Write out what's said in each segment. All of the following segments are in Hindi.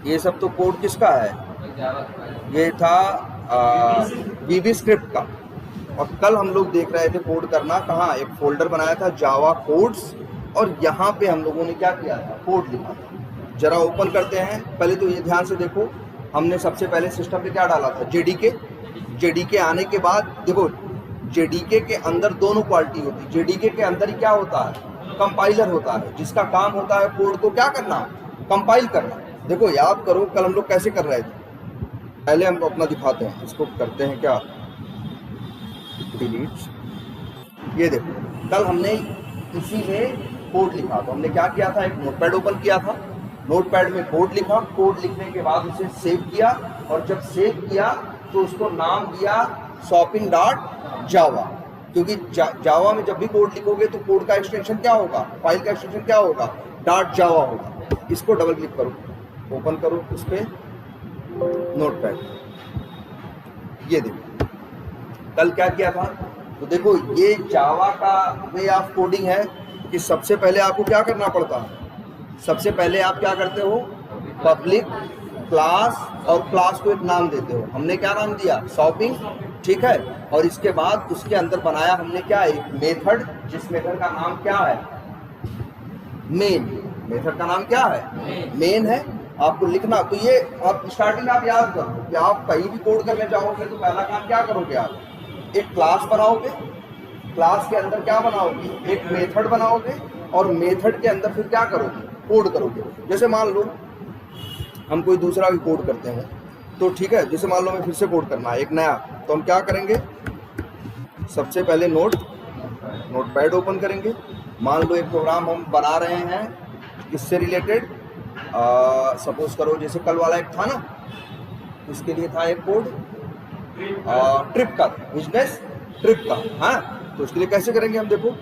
ये सब तो कोड किसका है? ये था वीबी स्क्रिप्ट का। और कल हम लोग देख रहे थे कोड करना, कहाँ एक फोल्डर बनाया था जावा कोड्स, और यहाँ पे हम लोगों ने क्या किया था, कोड लिखा था। जरा ओपन करते हैं। पहले तो ये ध्यान से देखो, हमने सबसे पहले सिस्टम पे क्या डाला था, जेडीके। जेडीके आने के बाद देखो, जेडीके के अंदर दोनों क्वालिटी होती है। जेडीके के अंदर ही क्या होता है, कंपाइलर होता है, जिसका काम होता है कोड को क्या करना, कंपाइल करना। देखो याद करो कल हम लोग कैसे कर रहे थे। पहले हम अपना दिखाते हैं, इसको करते हैं क्या, डिलीट। ये देखो कल हमने इसी में कोड लिखा, तो हमने क्या किया था, एक नोटपैड ओपन किया था, नोटपैड में कोड लिखा, कोड लिखने के बाद उसे सेव किया, और जब सेव किया तो उसको नाम दिया शॉपिंग डॉट जावा। क्योंकि जावा में जब भी कोड लिखोगे तो कोड का एक्सटेंशन क्या होगा, फाइल का एक्सटेंशन क्या होगा, डॉट जावा होगा। इसको डबल क्लिक करो, ओपन करो उस पर नोटपैड। ये देखो कल क्या किया था, तो देखो ये जावा का वे ऑफ कोडिंग है कि सबसे पहले आपको क्या करना पड़ता है, सबसे पहले आप क्या करते हो, पब्लिक क्लास, और क्लास को एक नाम देते हो। हमने क्या नाम दिया, शॉपिंग, ठीक है। और इसके बाद उसके अंदर बनाया हमने क्या, एक मेथड, जिस मेथड का नाम क्या है, मेन। मेथड का नाम क्या है, मेन है। आपको लिखना, तो ये आप स्टार्टिंग आप याद करो कि आप कहीं भी कोड करने जाओगे तो पहला काम क्या करोगे, आप एक क्लास बनाओगे, क्लास के अंदर क्या बनाओगे, एक मेथड बनाओगे, और मेथड के अंदर फिर क्या करोगे, कोड करोगे। जैसे मान लो हम कोई दूसरा भी कोड करते हैं, तो ठीक है, जैसे मान लो हमें फिर से कोड करना है एक नया, तो हम क्या करेंगे, सबसे पहले नोटपैड ओपन करेंगे। मान लो एक प्रोग्राम हम बना रहे हैं इससे रिलेटेड, सपोज करो जैसे कल वाला एक था ना, इसके लिए था एक कोड ट्रिप का, बिजनेस ट्रिप का, हाँ। तो उसके लिए कैसे करेंगे हम, देखो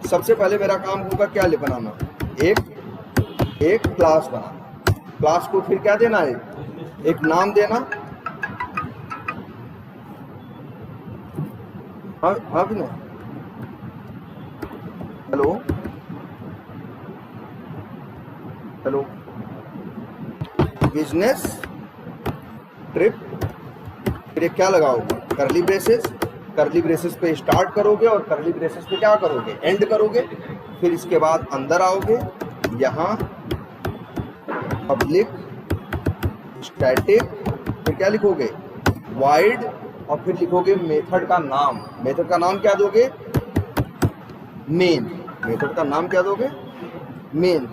सबसे पहले मेरा काम होगा क्या ले बनाना, एक क्लास बनाना। क्लास को फिर क्या देना है, एक नाम देना। हाँ हाँ भी नहीं, हेलो हेलो, बिजनेस ट्रिप, फिर क्या लगाओगे, करली ब्रेसेस। करली ब्रेसेस पे स्टार्ट करोगे और करली ब्रेसेस पे क्या करोगे, एंड करोगे। फिर इसके बाद अंदर आओगे, यहाँ पब्लिक स्टैटिक, फिर क्या लिखोगे, वाइड, और फिर लिखोगे मेथड का नाम। मेथड का नाम क्या दोगे, मेन। मेथड का नाम क्या दोगे, मेन।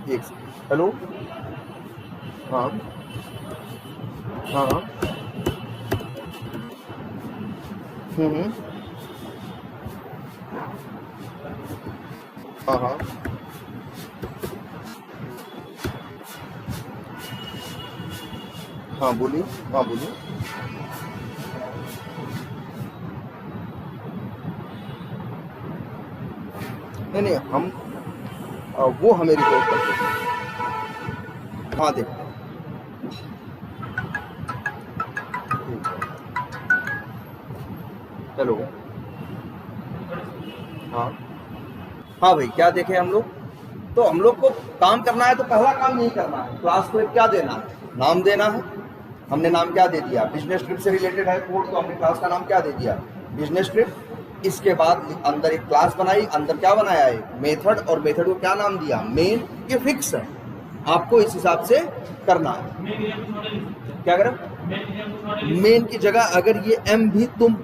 एक हेलो, हाँ हाँ, हाँ हाँ, हाँ बोलिए, हाँ बोलिए। नहीं नहीं, हम वो हमें रिपोर्ट करते हैं। हाँ देखो, हेलो, हाँ हाँ भाई, क्या देखे हम लोग, तो हम लोग को काम करना है तो पहला काम नहीं करना है, क्लास को क्या देना है, नाम देना है। हमने नाम क्या दे दिया, बिजनेस ट्रिप से रिलेटेड है कोड, तो हमने क्लास का नाम क्या दे दिया, बिजनेस ट्रिप। इसके बाद अंदर एक क्लास बनाई, अंदर क्या बनाया है, मेथड, और मेथड को क्या नाम दिया, मेन। ये फिक्स है, आपको इस हिसाब से करना है। क्या करें, मेन की जगह अगर ये एम भी तुम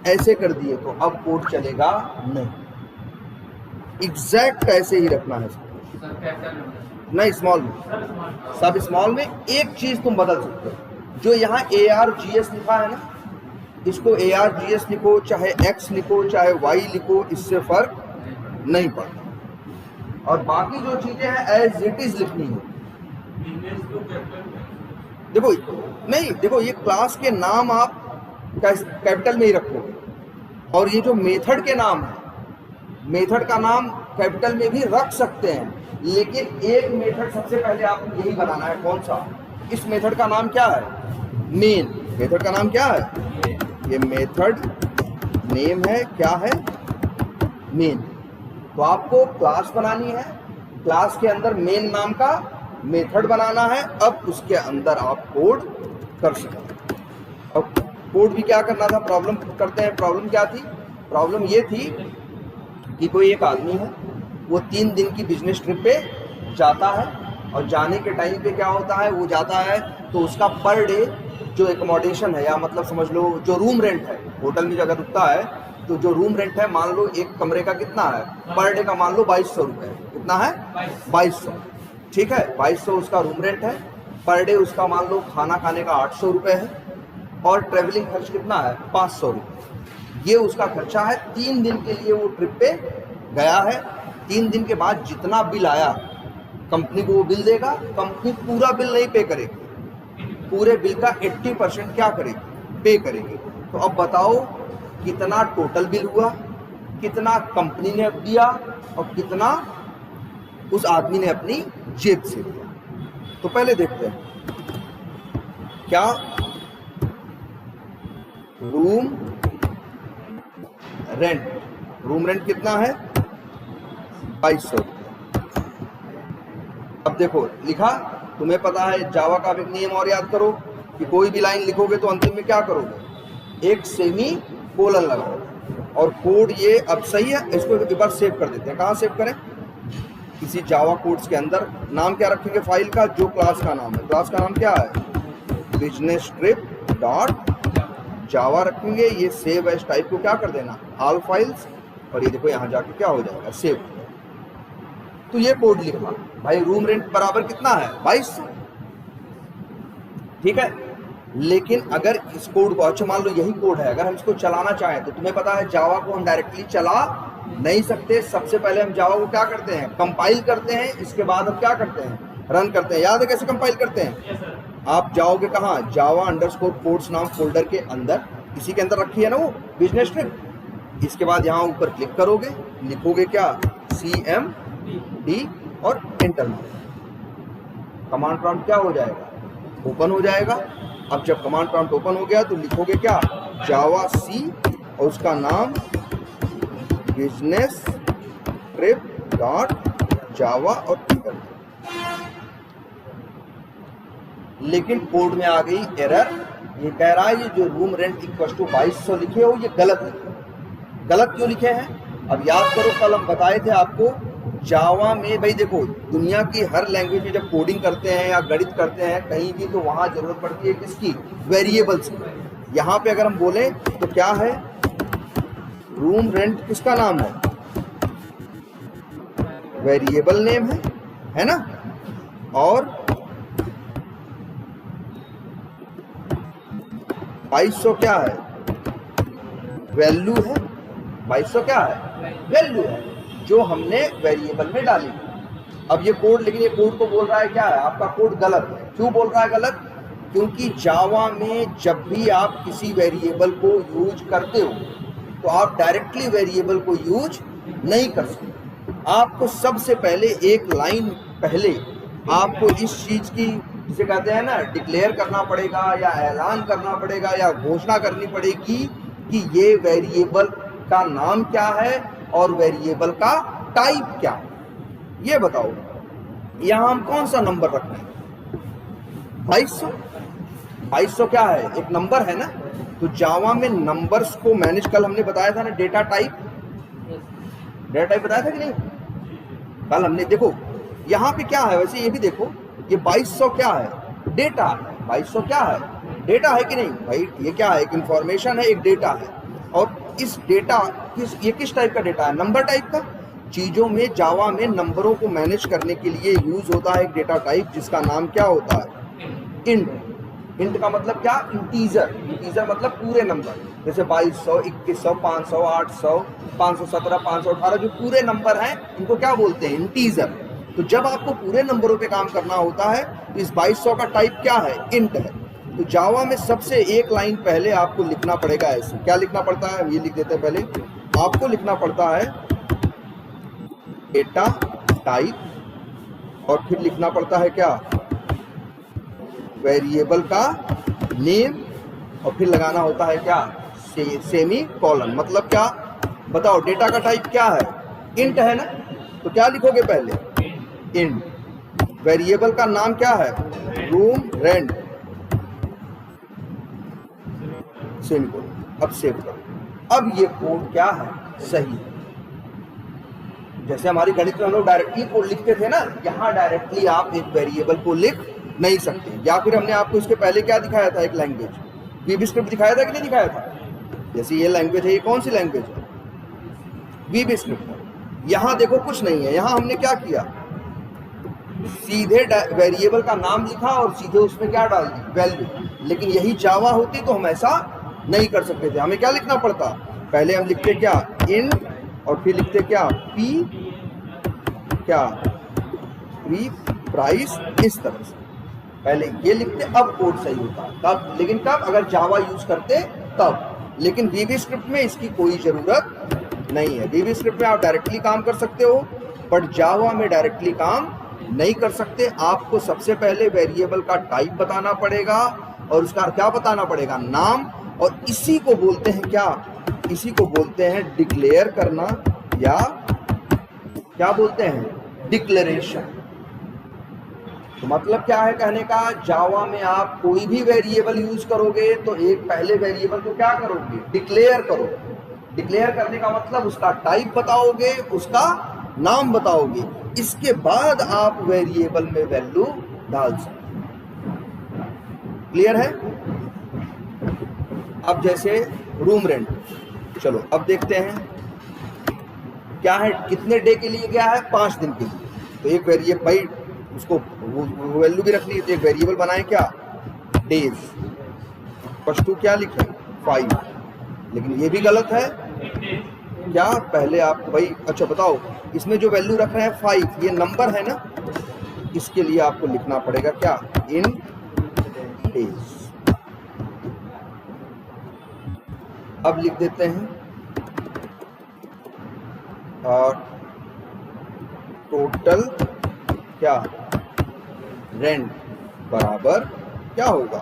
ऐसे कर दिए तो अब कोड चलेगा नहीं, एग्जैक्ट ऐसे ही रखना है। नहीं, स्मॉल में, सब स्मॉल में। एक चीज तुम बदल सकते हो, जो यहाँ ARGS लिखा है ना, इसको ARGS लिखो, चाहे X लिखो, चाहे Y लिखो, इससे फर्क नहीं पड़ता। और बाकी जो चीजें हैं एज इट इज लिखनी है। देखो नहीं, देखो ये क्लास के नाम आप कैपिटल में ही रखोगे, और ये जो मेथड के नाम है, मेथड का नाम कैपिटल में भी रख सकते हैं, लेकिन एक मेथड सबसे पहले आपको यही बनाना है। कौन सा, इस मेथड का नाम क्या है, मेन। मेथड का नाम क्या है, ये मेथड नेम है, क्या है, मेन। तो आपको क्लास बनानी है, क्लास के अंदर मेन नाम का मेथड बनाना है, अब उसके अंदर आप कोड कर सकते। अब कोड भी क्या करना था, प्रॉब्लम करते हैं। प्रॉब्लम क्या थी? प्रॉब्लम ये थी कि कोई एक आदमी है, वो 3 दिन की बिजनेस ट्रिप पे जाता है, और जाने के टाइम पे क्या होता है, वो जाता है तो उसका पर डे जो एकोमोडेशन है, या मतलब समझ लो जो रूम रेंट है, होटल में अगर रुकता है तो जो रूम रेंट है, मान लो एक कमरे का कितना है, पर डे का मान लो 2200 रुपये। कितना है? 2200। ठीक है, 2200 उसका रूम रेंट है। पर डे उसका मान लो खाना खाने का 800 रुपये है, और ट्रेवलिंग खर्च कितना है? 500 रुपये। ये उसका खर्चा है। 3 दिन के लिए वो ट्रिप पे गया है। 3 दिन के बाद जितना बिल आया, कंपनी को वो बिल देगा। कंपनी पूरा बिल नहीं पे करेगी, पूरे बिल का 80% क्या करेगी? पे करेगी। तो अब बताओ कितना टोटल बिल हुआ, कितना कंपनी ने दिया, और कितना उस आदमी ने अपनी जेब से दिया। तो पहले देखते हैं क्या रूम रेंट, रूम रेंट कितना है? 2200। अब देखो लिखा, तुम्हें पता है जावा का एक नियम और याद करो कि कोई भी लाइन लिखोगे तो अंतिम में क्या करोगे? एक सेमी कोलन लगाओ। और कोड ये अब सही है, इसको एक बार सेव कर देते हैं। कहाँ सेव करें? किसी जावा कोड्स के अंदर। नाम क्या रखेंगे फाइल का? जो क्लास का नाम है। क्लास का नाम क्या है? बिजनेस ट्रिप डॉट जावा रखेंगे। ये सेव एज टाइप को क्या कर देना? All files. और ये देखो यहाँ जाके क्या हो जाएगा? सेव। तो ये कोड लिखा भाई, रूम रेंट बराबर कितना है? 2200। ठीक है, लेकिन अगर इस कोड को, अच्छा मान लो यही कोड है, अगर हम इसको चलाना चाहें तो तुम्हें पता है जावा को हम डायरेक्टली चला नहीं सकते। सबसे पहले हम जावा को क्या करते हैं? कंपाइल करते हैं। इसके बाद हम क्या करते हैं? रन करते हैं। याद है कैसे कंपाइल करते हैं? आप जाओगे कहाँ? जावा अंडरस्कोर कोड्स नाम फोल्डर के अंदर, इसी के अंदर रखी है ना वो बिजनेस ट्रिप। इसके बाद यहाँ ऊपर क्लिक करोगे, लिखोगे क्या? CMD और एंटर। कमांड प्रॉम्प्ट क्या हो जाएगा? ओपन हो जाएगा। अब जब कमांड प्रॉम्प्ट ओपन हो गया तो लिखोगे क्या? जावा सी और उसका नाम बिजनेस ट्रिप डॉट जावा और एंटर। लेकिन कोड में आ गई एरर। ये कह रहा है ये जो रूम रेंट इक्वल टू 2200 लिखे हो, ये गलत लिखे। गलत क्यों लिखे हैं? अब याद करो, कल हम बताए थे आपको जावा में, भाई देखो दुनिया की हर लैंग्वेज में जब कोडिंग करते हैं या गणित करते हैं कहीं भी, तो वहाँ जरूरत पड़ती है किसकी? वेरिएबल्स की। यहाँ पे अगर हम बोले तो क्या है? रूम रेंट किसका नाम है? वेरिएबल नेम है ना? और 2200 क्या है? वैल्यू है। 2200 क्या है? वैल्यू है जो हमने वेरिएबल में डाली। अब ये कोड, लेकिन ये कोड को बोल रहा है क्या है? आपका कोड गलत है। क्यों बोल रहा है गलत? क्योंकि जावा में जब भी आप किसी वेरिएबल को यूज करते हो तो आप डायरेक्टली वेरिएबल को यूज नहीं कर सकते। आपको सबसे पहले एक लाइन पहले आपको इस चीज की, जिसे कहते हैं ना, डिक्लेयर करना पड़ेगा या ऐलान करना पड़ेगा या घोषणा करनी पड़ेगी कि ये वेरिएबल का नाम क्या है और वेरिएबल का टाइप क्या है। ये बताओ यहां हम कौन सा नंबर रख रहे हैं? 2200। 2200 क्या है? एक नंबर है ना। तो जावा में नंबर्स को मैनेज, कल हमने बताया था ना डेटा टाइप। डेटा टाइप बताया था कि नहीं? कल हमने, देखो यहां पे क्या है, वैसे ये भी देखो, ये 2200 क्या है? डेटा है। 2200 क्या है? डेटा है कि नहीं भाई? ये क्या है? एक इंफॉर्मेशन है, एक डेटा है। और इस डेटा ये किस टाइप का डेटा है? नंबर टाइप का। चीजों में जावा में नंबरों को मैनेज करने के लिए यूज होता है एक डेटा टाइप जिसका नाम क्या होता है? इंट। इंट का मतलब क्या? इंटीजर। इंटीजर मतलब पूरे नंबर, जैसे 2200, 2100, 500, 800, 517, 518, जो पूरे नंबर हैं इनको क्या बोलते हैं? इंटीजर। तो जब आपको पूरे नंबरों पे काम करना होता है तो इस 2200 का टाइप क्या है? इंट है। तो जावा में सबसे एक लाइन पहले आपको लिखना पड़ेगा ऐसे। क्या लिखना पड़ता है? ये लिख देते हैं पहले। आपको लिखना पड़ता है डेटा टाइप, और फिर लिखना पड़ता है क्या? वेरिएबल का नेम, और फिर लगाना होता है क्या? Semi colon. मतलब क्या? बताओ डेटा का टाइप क्या है? इंट है ना। तो क्या लिखोगे पहले? इंट। वेरिएबल का नाम क्या है, रूम रेंट, सेमीकोलन। अब सेव करो। अब ये कोड क्या है, सही है। जैसे हमारी गणित में हम लोग डायरेक्टली कोड लिखते थे ना, यहाँ डायरेक्टली आप एक वेरिएबल को लिख नहीं सकते। या फिर हमने आपको इसके पहले क्या दिखाया था, एक लैंग्वेज वीबी स्क्रिप्ट दिखाया था कि नहीं दिखाया था। जैसे ये लैंग्वेज है, ये कौन सी लैंग्वेज है, वीबी स्क्रिप्ट। यहाँ देखो कुछ नहीं है, यहाँ हमने क्या किया, सीधे वेरिएबल का नाम लिखा और सीधे उसमें क्या डाल दी, वैल्यू। लेकिन यही जावा होती तो हम ऐसा नहीं कर सकते थे। हमें क्या लिखना पड़ता, पहले हम लिखते क्या, इंट, और फिर लिखते क्या, पी क्या, प्री प्राइस, इस तरह से पहले ये लिखते, अब कोड सही होता तब। लेकिन कब, अगर जावा यूज करते तब। लेकिन वीबी स्क्रिप्ट में इसकी कोई जरूरत नहीं है। वीबी स्क्रिप्ट में आप डायरेक्टली काम कर सकते हो, बट जावा में डायरेक्टली काम नहीं कर सकते। आपको सबसे पहले वेरिएबल का टाइप बताना पड़ेगा और उसका क्या बताना पड़ेगा, नाम। और इसी को बोलते हैं क्या, इसी को बोलते हैं डिक्लेयर करना, या क्या बोलते हैं, डिक्लेरेशन। तो मतलब क्या है कहने का, जावा में आप कोई भी वेरिएबल यूज करोगे तो एक पहले वेरिएबल को क्या करोगे, डिक्लेयर करोगे। डिक्लेयर करने का मतलब उसका टाइप बताओगे, उसका नाम बताओगे, इसके बाद आप वेरिएबल में वैल्यू डाल सकते। क्लियर है। अब जैसे रूम रेंट, चलो अब देखते हैं क्या है, कितने डे के लिए गया है, 5 दिन के लिए। तो एक वेरिएबल, भाई उसको वैल्यू भी रखनी है, तो एक वेरिएबल बनाए क्या, डेज, पश्तू क्या लिखे, 5। लेकिन ये भी गलत है क्या, पहले आप भाई, अच्छा बताओ, इसमें जो वैल्यू रख रहे हैं 5, ये नंबर है ना, इसके लिए आपको लिखना पड़ेगा क्या, इन डेज। अब लिख देते हैं और टोटल क्या, रेंट बराबर क्या होगा,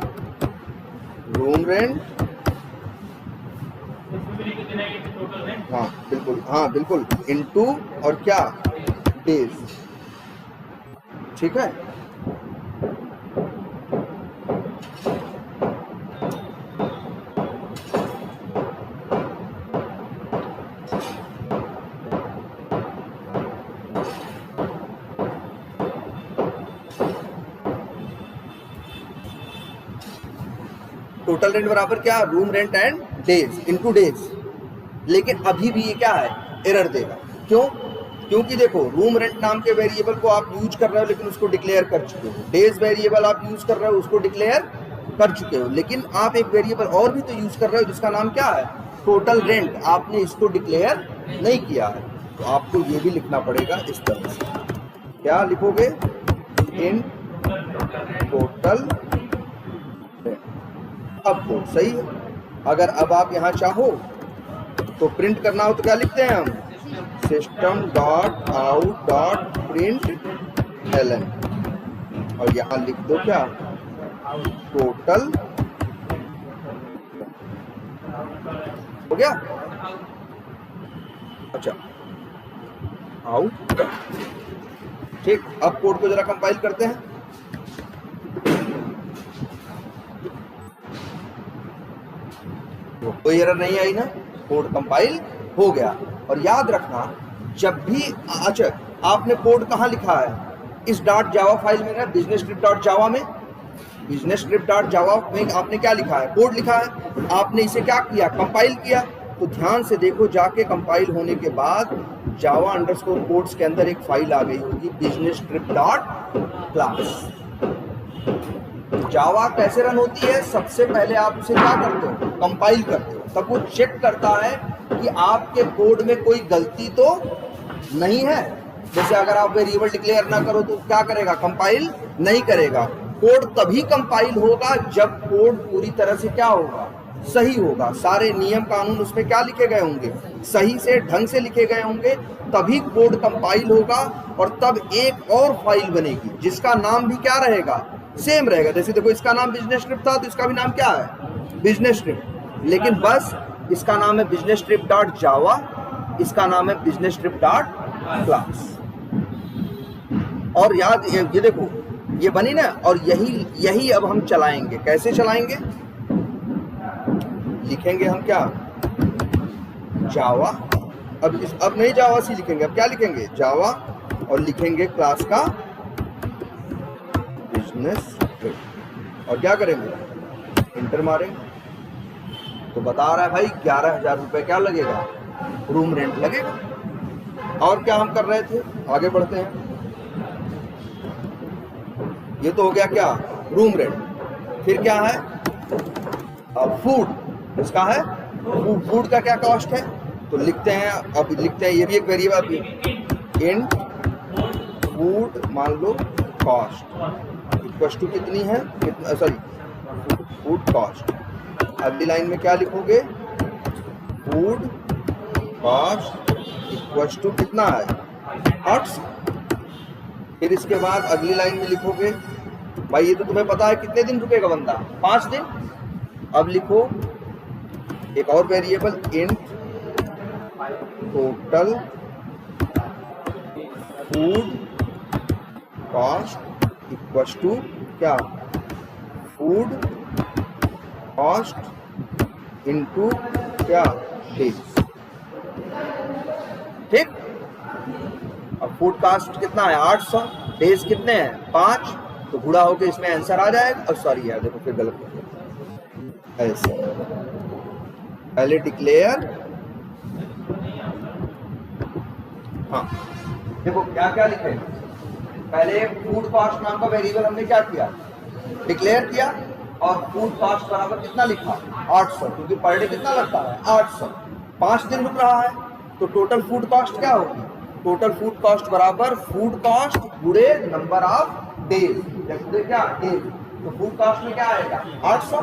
रूम रेंट, हाँ बिल्कुल, हाँ बिल्कुल, इनटू और क्या, डेज। ठीक है। टोटल रेंट बराबर क्या, room rent and days into days. लेकिन अभी भी ये क्या है, एरर देगा। क्यों, क्योंकि देखो रूम रेंट नाम के वेरिएबल को आप यूज कर रहे हो लेकिन उसको डिक्लेयर कर चुके हो, डेज वेरिएबल आप यूज कर रहे हो उसको डिक्लेयर कर चुके हो, लेकिन आप एक वेरिएबल और भी तो यूज कर रहे हो जिसका नाम क्या है, टोटल रेंट। आपने इसको डिक्लेयर नहीं किया है, तो आपको ये भी लिखना पड़ेगा इस तरह से। क्या लिखोगे, इन टोटल। अब तो सही है। अगर अब आप यहाँ चाहो तो प्रिंट करना हो तो क्या लिखते हैं हम, system dot out dot println, और यहाँ लिख दो क्या, टोटल। हो गया। अच्छा आउट, ठीक। अब कोड को जरा कंपाइल करते हैं। कोई एरर नहीं आई ना, कोड कंपाइल हो गया। और याद रखना, जब भी, अच्छा आपने कोड कहाँ लिखा है, इस डॉट जावा फाइल में ना, बिजनेस स्क्रिप्ट डॉट जावा में, बिजनेस स्क्रिप्ट डॉट जावा में आपने क्या लिखा है, कोड लिखा है। आपने इसे क्या किया, कंपाइल किया। तो ध्यान से देखो, जाके कंपाइल होने के बाद जावा अंडरस्कोर कोड्स के अंदर एक फाइल आ गई होगी, बिजनेस स्क्रिप्ट डॉट क्लास। जावा कैसे रन होती है, सबसे पहले आप उसे क्या करते हो, कंपाइल करते हो। तब वो चेक करता है कि आपके कोड में कोई गलती तो नहीं है। जैसे अगर आप वेरिएबल डिक्लेयर ना करो तो क्या करेगा, कंपाइल नहीं करेगा। कोड तभी कंपाइल होगा जब कोड पूरी तरह से क्या होगा, सही होगा, सारे नियम कानून उसमें क्या लिखे गए होंगे, सही से ढंग से लिखे गए होंगे, तभी कोड कंपाइल होगा। और तब एक और फाइल बनेगी जिसका नाम भी क्या रहेगा, सेम रहेगा। जैसे देखो, इसका नाम बिजनेस स्क्रिप्ट था तो इसका भी नाम क्या है, बिजनेस स्क्रिप्ट, लेकिन बस इसका नाम है बिजनेस स्क्रिप्ट डॉट जावा, इसका नाम है बिजनेस स्क्रिप्ट डॉट क्लास। और याद ये देखो ये बनी ना, और यही अब हम चलाएंगे। कैसे चलाएंगे? लिखेंगे हम क्या? जावा। अब नहीं जावा सी लिखेंगे, अब क्या लिखेंगे? जावा, और लिखेंगे क्लास का बिजनेस ट्रिप, और क्या करेंगे? इंटर मारेंगे। तो बता रहा है भाई 11,000 रुपये क्या लगेगा? रूम रेंट लगेगा। और क्या हम कर रहे थे? आगे बढ़ते हैं। ये तो हो गया क्या? Room rent. फिर क्या है? फूड। इसका है फूड का क्या कॉस्ट है? तो लिखते हैं, अब लिखते हैं, ये भी एक वेरिएबल इन फूड मान लो कॉस्ट इक्वल टू कितनी है? Sorry food cost. अगली लाइन में क्या लिखोगे? फूड कॉस्ट इक्वल टू कितना है? 800। फिर इसके बाद अगली लाइन में लिखोगे, भाई ये तो तुम्हें पता है कितने दिन रुकेगा बंदा? 5 दिन। अब लिखो एक और variable int total food cost equal to क्या? फूड कॉस्ट इनटू क्या? डेज। ठीक। अब फूड कॉस्ट कितना है? 800। डेज कितने हैं? 5। तो गुणा होके इसमें आंसर आ जाएगा। और सॉरी यार देखो फिर गलत हो गया। ऐसे पहले डिक्लेयर, हाँ देखो क्या क्या लिखे। पहले फूड कॉस्ट नाम का वेरिएबल हमने क्या किया? डिक्लेयर किया, और फूड कॉस्ट बराबर कितना लिखा? 800, क्योंकि पर डे कितना लगता है? 800। 5 दिन रुक रहा है, तो टोटल फूड कॉस्ट क्या होगी? टोटल फूड कॉस्ट बराबर फूड कॉस्ट गुणे नंबर ऑफ डेज। क्या? डेज। तो फूड कॉस्ट में क्या आएगा? 800,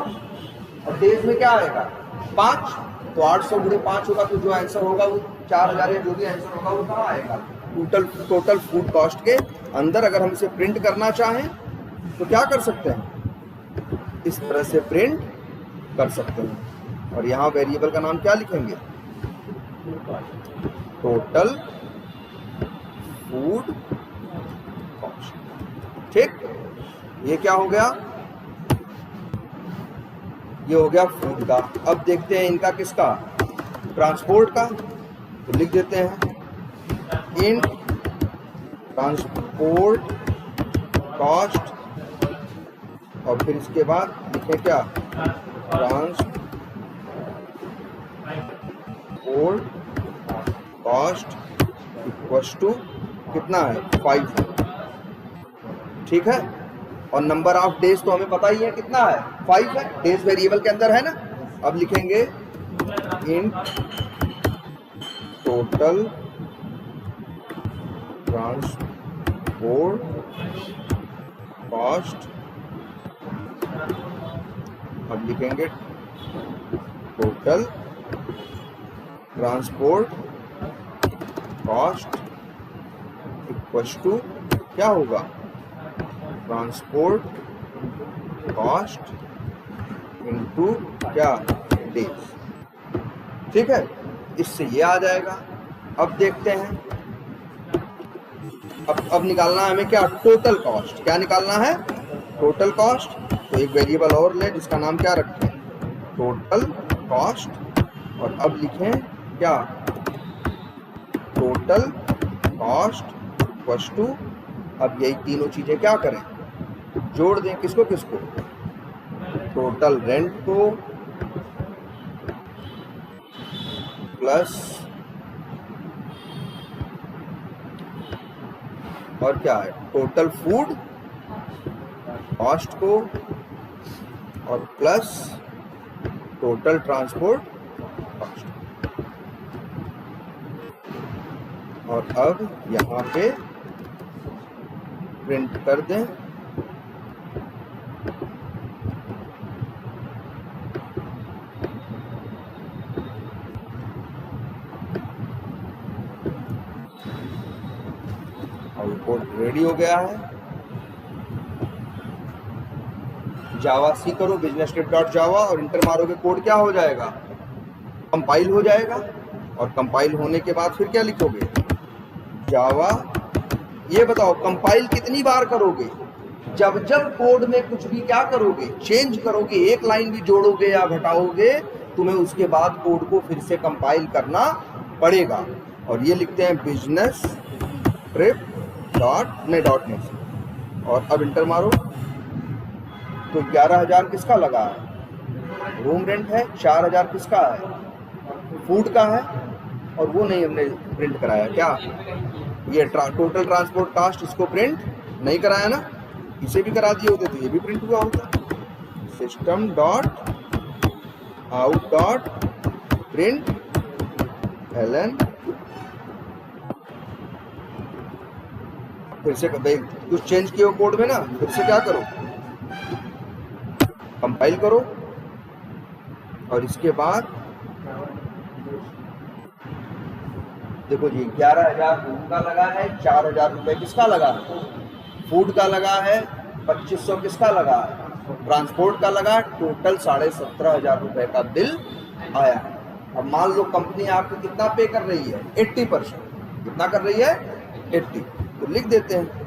और डेज में क्या आएगा? 5। तो 800 गुणे 5 होगा, तो जो आंसर होगा वो 4000 या जो भी आंसर होगा वो कहाँ आएगा? टोटल फूड कॉस्ट के अंदर। अगर हम इसे प्रिंट करना चाहें तो क्या कर सकते हैं? इस तरह से प्रिंट कर सकते हैं। और यहाँ वेरिएबल का नाम क्या लिखेंगे? Total food cost. ठीक। ये क्या हो गया? ये हो गया फूड का। अब देखते हैं इनका किसका? ट्रांसपोर्ट का। तो लिख देते हैं इन ट्रांसपोर्ट कॉस्ट, और फिर इसके बाद लिखें क्या? ट्रांसपोर्ट कॉस्ट इक्वल टू कितना है? 5। ठीक है। और नंबर ऑफ डेज तो हमें पता ही है कितना है? 5 है। डेज वेरिएबल के अंदर है ना। अब लिखेंगे इन टोटल ट्रांसपोर्ट कॉस्ट। अब लिखेंगे total transport cost equal to क्या होगा? ट्रांसपोर्ट कॉस्ट इनटू क्या? डेज। ठीक है। इससे ये आ जाएगा। अब देखते हैं, अब निकालना है हमें क्या? Total cost. क्या निकालना है? Total cost. तो एक वेरिएबल और ले जिसका नाम क्या रखें? Total cost. और अब लिखें क्या? टोटल कॉस्ट इक्वल टू, अब यही तीनों चीजें क्या करें? जोड़ दें। किसको किसको? टोटल रेंट को प्लस, और क्या है? टोटल फूड कॉस्ट को, और प्लस टोटल ट्रांसपोर्ट कॉस्ट। और अब यहाँ पे प्रिंट कर दें। और रिपोर्ट रेडी हो गया है। जावा सी करो business-trip.java और इंटर मारोगे, कोड क्या हो जाएगा? कंपाइल हो जाएगा। और कंपाइल होने के बाद फिर क्या लिखोगे? जावा ये बताओ कंपाइल कितनी बार करोगे? जब जब कोड में कुछ भी क्या करोगे, चेंज करोगे, एक लाइन भी जोड़ोगे या घटाओगे, तुम्हें उसके बाद कोड को फिर से कंपाइल करना पड़ेगा। और ये लिखते हैं बिजनेस ट्रिप डॉट नेट। और अब इंटर मारो तो 11,000 किसका लगा है? रूम रेंट है। 4,000 किसका है? फूड का है। और वो नहीं हमने प्रिंट कराया क्या? ये टोटल ट्रांसपोर्ट कास्ट, इसको प्रिंट नहीं कराया ना, इसे भी करा दिए होते तो ये भी प्रिंट हुआ होता। System dot out dot println. फिर से कुछ चेंज किया कोड में ना, फिर से क्या करो, कंपाइल करो। और इसके बाद देखो जी 11,000 फूड का लगा है, 4,000 रुपये किसका लगा है? फूड का लगा है। 2,500 किसका लगा है? ट्रांसपोर्ट का लगा है। टोटल 17,500 रुपये का बिल आया है। अब मान लो कंपनी आपको कितना पे कर रही है? 80%। कितना कर रही है? 80। तो लिख देते हैं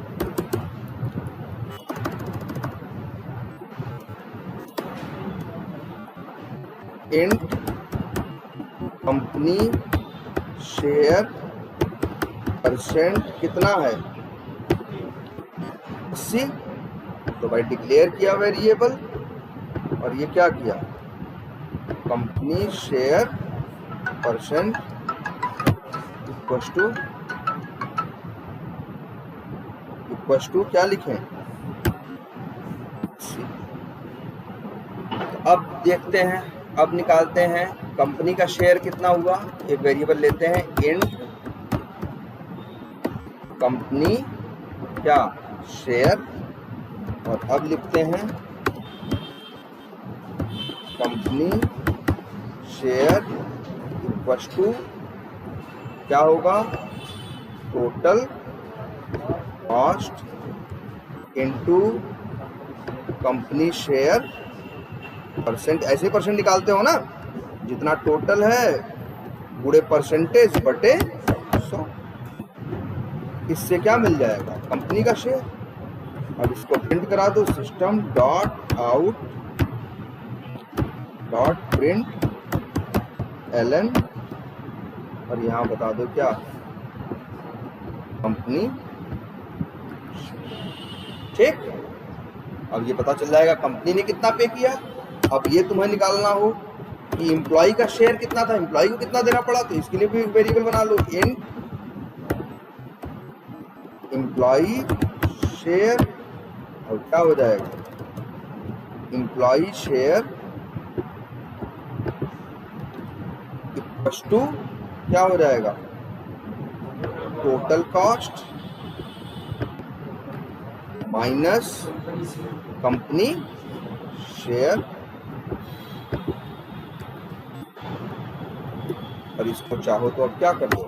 इंट कंपनी शेयर परसेंट कितना है? 80। तो भाई डिक्लेयर किया वेरिएबल, और ये क्या किया? Company share percent equals to क्या लिखें? अब देखते हैं, अब निकालते हैं कंपनी का शेयर कितना हुआ। एक वेरिएबल लेते हैं इंट कंपनी क्या शेयर, और अब लिखते हैं कंपनी शेयर इक्वस टू क्या होगा? Total cost into company share percent. ऐसे परसेंट निकालते हो ना, जितना टोटल है गुणे परसेंटेज बटे 100। इससे क्या मिल जाएगा? कंपनी का शेयर। अब इसको प्रिंट करा दो, system dot out dot println, और यहाँ बता दो क्या? कंपनी। ठीक। अब ये पता चल जाएगा कंपनी ने कितना पे किया। अब ये तुम्हें निकालना हो कि एम्प्लॉय का शेयर कितना था, एम्प्लॉय को कितना देना पड़ा, तो इसके लिए भी वेरिएबल बना लो इन एम्प्लॉय शेयर, और क्या हो जाएगा? एम्प्लॉय शेयर इक्वस टू क्या हो जाएगा? Total cost minus company share. और इसको चाहो तो अब क्या कर दो,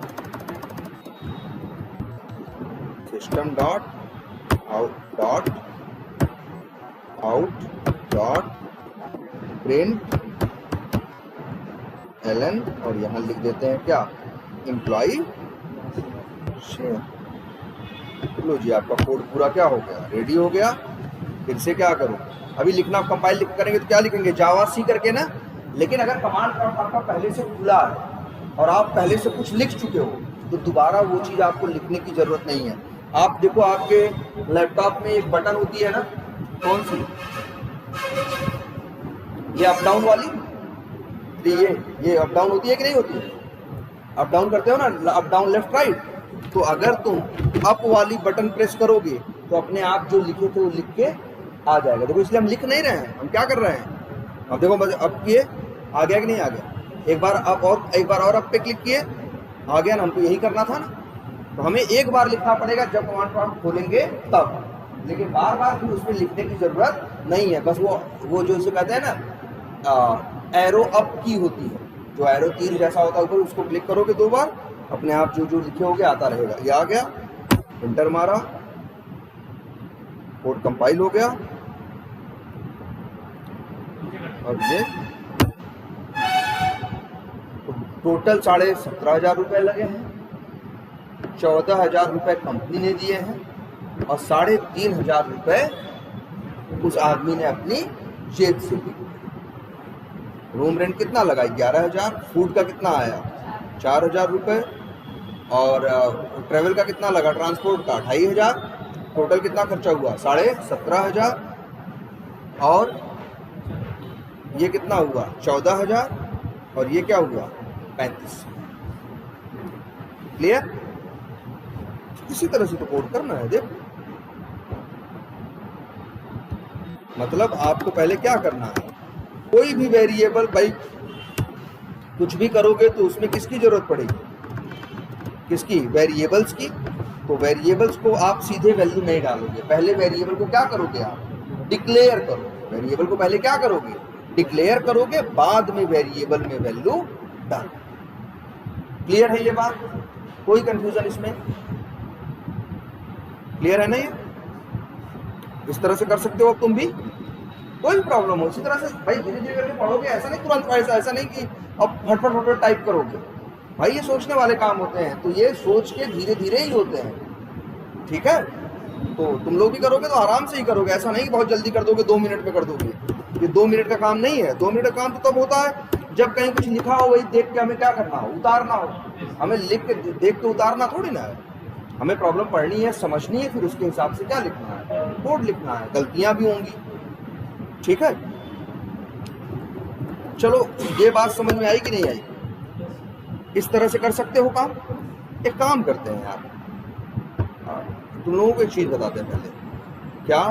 system dot out dot println, और यहाँ लिख देते हैं क्या? Employ share. लो जी, आपका कोड पूरा क्या हो गया? रेडी हो गया। फिर से क्या करूँ? अभी लिखना कंपाइल करेंगे तो क्या लिखेंगे? जावा सी करके ना। लेकिन अगर कमांड प्रॉम्प्ट आपका पहले से खुला है और आप पहले से कुछ लिख चुके हो, तो दोबारा वो चीज़ आपको लिखने की ज़रूरत नहीं है। आप देखो, आपके लैपटॉप में एक बटन होती है ना, कौन सी? ये अप डाउन वाली। ये अप डाउन होती है कि नहीं होती है? अप डाउन करते हो ना, अप डाउन लेफ्ट राइट। तो अगर तुम अप वाली बटन प्रेस करोगे तो अपने आप जो लिखे थे वो लिख के आ जाएगा। देखो, इसलिए हम लिख नहीं रहे हैं, हम क्या कर रहे हैं? अब देखो, बस अब किए, आ गया कि नहीं आ गया? एक बार और अप पे क्लिक किए, आ गया ना। हमको यही करना था ना। तो हमें एक बार लिखना पड़ेगा जब कमांड प्रॉम्प्ट खोलेंगे तब, लेकिन बार बार फिर उसमें लिखने की जरूरत नहीं है। बस वो जो इसे कहते हैं ना, एरो अप की होती है, जो एरो तीर जैसा होता है ऊपर, उसको क्लिक करोगे 2 बार, अपने आप जो जो लिखे होगे आता रहेगा। ये आ गया, इंटर मारा, कोड कंपाइल हो गया। और ये टोटल 17,500 रुपये लगे हैं। 14,000 रुपये कंपनी ने दिए हैं और 3,500 रुपये उस आदमी ने अपनी जेब से दिए। रूम रेंट कितना लगा? 11,000। फूड का कितना आया? 4,000 रुपये। और ट्रैवल का कितना लगा? ट्रांसपोर्ट का 2,500। टोटल कितना खर्चा हुआ? 17,500। और ये कितना हुआ? 14,000। और ये क्या हुआ? 3500। क्लियर? इसी तरह से तो कोड करना है। देखो, मतलब आपको पहले क्या करना है, कोई भी वेरिएबल, भाई कुछ भी करोगे तो उसमें किसकी जरूरत पड़ेगी? किसकी? वेरिएबल्स की। तो वेरिएबल्स को आप सीधे वैल्यू नहीं डालोगे, पहले वेरिएबल को क्या करोगे? आप डिक्लेयर करोगे। वेरिएबल को पहले क्या करोगे? डिक्लेयर करोगे, बाद में वेरिएबल में वैल्यू डालो। क्लियर है ये बात? कोई कंफ्यूजन इसमें? क्लियर है ना? ये इस तरह से कर सकते हो अब तुम भी, कोई प्रॉब्लम हो इसी तरह से। भाई धीरे धीरे करके पढ़ोगे, ऐसा नहीं तुरंत, ऐसा नहीं कि अब फटफट फटफट टाइप करोगे। भाई ये सोचने वाले काम होते हैं, तो ये सोच के धीरे धीरे ही होते हैं। ठीक है? तो तुम लोग भी करोगे तो आराम से ही करोगे, ऐसा नहीं कि बहुत जल्दी कर दोगे, 2 मिनट में कर दोगे। ये 2 मिनट का काम नहीं है। 2 मिनट का काम तो तब होता है जब कहीं कुछ लिखा हो, वही देख के हमें क्या करना हो? उतारना हो। हमें लिख के देख के उतारना थोड़ी ना है। हमें प्रॉब्लम पढ़नी है, समझनी है, फिर उसके हिसाब से क्या लिखना है? कोड लिखना है। गलतियां भी होंगी। ठीक है? चलो, ये बात समझ में आई कि नहीं आई? इस तरह से कर सकते हो काम। एक काम करते हैं यार, तुम लोगों को एक चीज बताते हैं पहले। क्या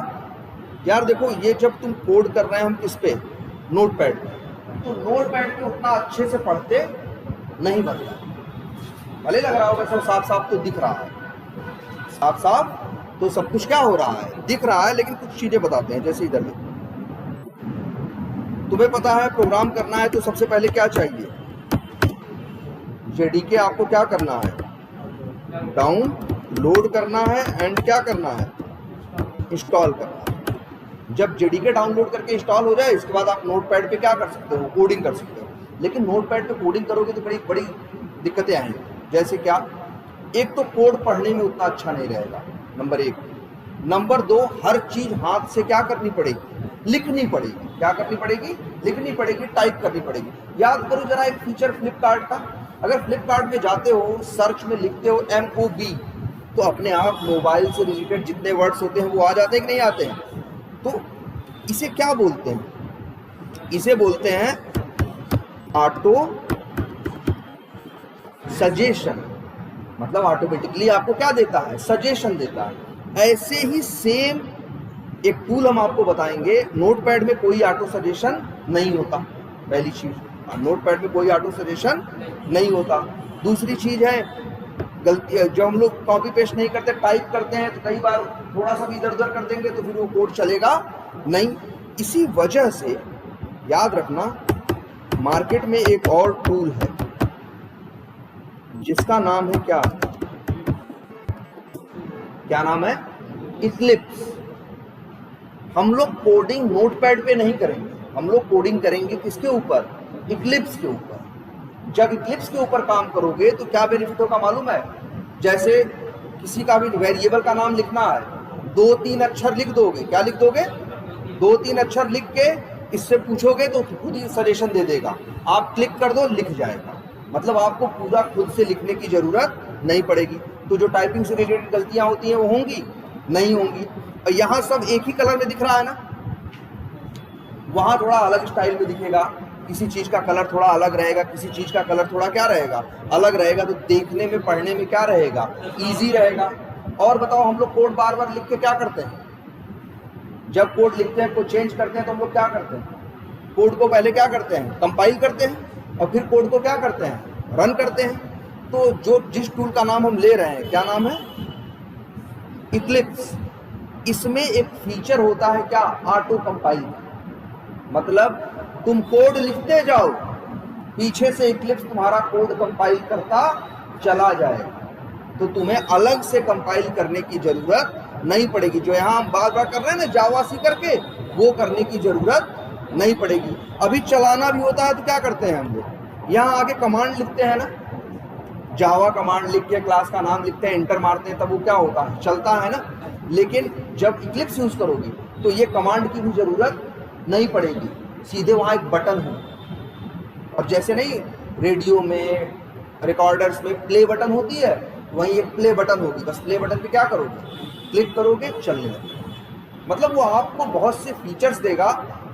यार, देखो, ये जब तुम कोड कर रहे हैं हम किस पे? नोटपैड पे। तो नोटपैड पे उतना अच्छे से पढ़ते नहीं बनता। भले लग रहा होगा सब साफ साफ तो दिख रहा है, साफ साफ तो सब कुछ क्या हो रहा है? दिख रहा है। लेकिन कुछ चीजें बताते हैं, जैसे इधर में तुम्हें पता है प्रोग्राम करना है तो सबसे पहले क्या चाहिए? जेडीके आपको क्या करना है? डाउनलोड करना है एंड क्या करना है? इंस्टॉल करना है। जब जेडीके डाउनलोड करके इंस्टॉल हो जाए, इसके बाद आप नोटपैड पे क्या कर सकते हो? कोडिंग कर सकते हो। लेकिन नोटपैड पे कोडिंग करोगे तो बड़ी बड़ी दिक्कतें आएंगी। जैसे क्या? एक तो कोड पढ़ने में उतना अच्छा नहीं रहेगा, नंबर 1। नंबर 2, हर चीज हाथ से क्या करनी पड़ेगी? लिखनी पड़ेगी। क्या करनी पड़ेगी? लिखनी पड़ेगी, टाइप करनी पड़ेगी। याद करो जरा एक फीचर फ्लिपकार्ट का। अगर फ्लिपकार्ट में जाते हो, सर्च में लिखते हो MOB, तो अपने आप मोबाइल से रिलेटेड जितने वर्ड्स होते हैं वो आ जाते हैं कि नहीं आते हैं? तो इसे क्या बोलते हैं? इसे बोलते हैं ऑटो सजेशन। मतलब ऑटोमेटिकली आपको क्या देता है? सजेशन देता है। ऐसे ही सेम एक टूल हम आपको बताएंगे। नोटपैड में कोई ऑटो सजेशन नहीं होता, पहली चीज। नोटपैड में कोई ऑटो सजेशन नहीं होता। दूसरी चीज है, गलती जो हम लोग कॉपी पेस्ट नहीं करते, टाइप करते हैं, तो कई बार थोड़ा सा भी इधर उधर कर देंगे तो फिर वो कोड चलेगा नहीं। इसी वजह से याद रखना, मार्केट में एक और टूल है जिसका नाम है क्या? क्या नाम है? इक्लिप्स। हम लोग कोडिंग नोटपैड पे नहीं करेंगे, हम लोग कोडिंग करेंगे किसके ऊपर? इक्लिप्स के ऊपर। जब इक्लिप्स के ऊपर काम करोगे तो क्या बेनिफिट होगा मालूम है? जैसे किसी का भी वेरिएबल का नाम लिखना है, 2-3 अक्षर लिख दोगे। क्या लिख दोगे? 2-3 अक्षर लिख के इससे पूछोगे तो खुद ही सजेशन दे देगा। आप क्लिक कर दो, लिख जाएगा। मतलब आपको पूरा खुद से लिखने की जरूरत नहीं पड़ेगी। तो जो टाइपिंग से रिलेटेड गलतियां होती हैं वो होंगी नहीं होंगी। और यहाँ सब एक ही कलर में दिख रहा है ना, वहां थोड़ा अलग स्टाइल में दिखेगा। किसी चीज का कलर थोड़ा अलग रहेगा, किसी चीज का कलर थोड़ा क्या रहेगा? अलग रहेगा। तो देखने में, पढ़ने में क्या रहेगा? इजी रहेगा। और बताओ, हम लोग कोड बार बार लिख के क्या करते हैं? जब कोड लिखते हैं, कोड चेंज करते हैं, तो हम लोग क्या करते हैं? कोड को पहले क्या करते हैं? कंपाइल करते हैं और फिर कोड को क्या करते हैं? रन करते हैं। तो जो जिस टूल का नाम हम ले रहे हैं, क्या नाम है? इक्लिप्स। इसमें एक फीचर होता है क्या? Auto compile. मतलब तुम कोड लिखते जाओ, पीछे से इक्लिप्स तुम्हारा कोड कंपाइल करता चला जाएगा। तो तुम्हें अलग से कंपाइल करने की जरूरत नहीं पड़ेगी। जो यहाँ हम बार बार कर रहे हैं ना जावा सी करके, वो करने की जरूरत नहीं पड़ेगी। अभी चलाना भी होता है तो क्या करते हैं हम लोग? यहाँ आगे कमांड लिखते हैं ना, जावा कमांड लिख के क्लास का नाम लिखते हैं, इंटर मारते हैं, तब वो क्या होता है, चलता है ना। लेकिन जब इक्लिप्स यूज करोगे तो ये कमांड की भी जरूरत नहीं पड़ेगी, सीधे वहाँ एक बटन है। और जैसे नहीं रेडियो में, रिकॉर्डर्स में प्ले बटन होती है, वहीं एक प्ले बटन होगी, बस प्ले बटन पे क्या करोगे, क्लिक करोगे, चलने लगेगा। मतलब वो आपको बहुत से फीचर्स देगा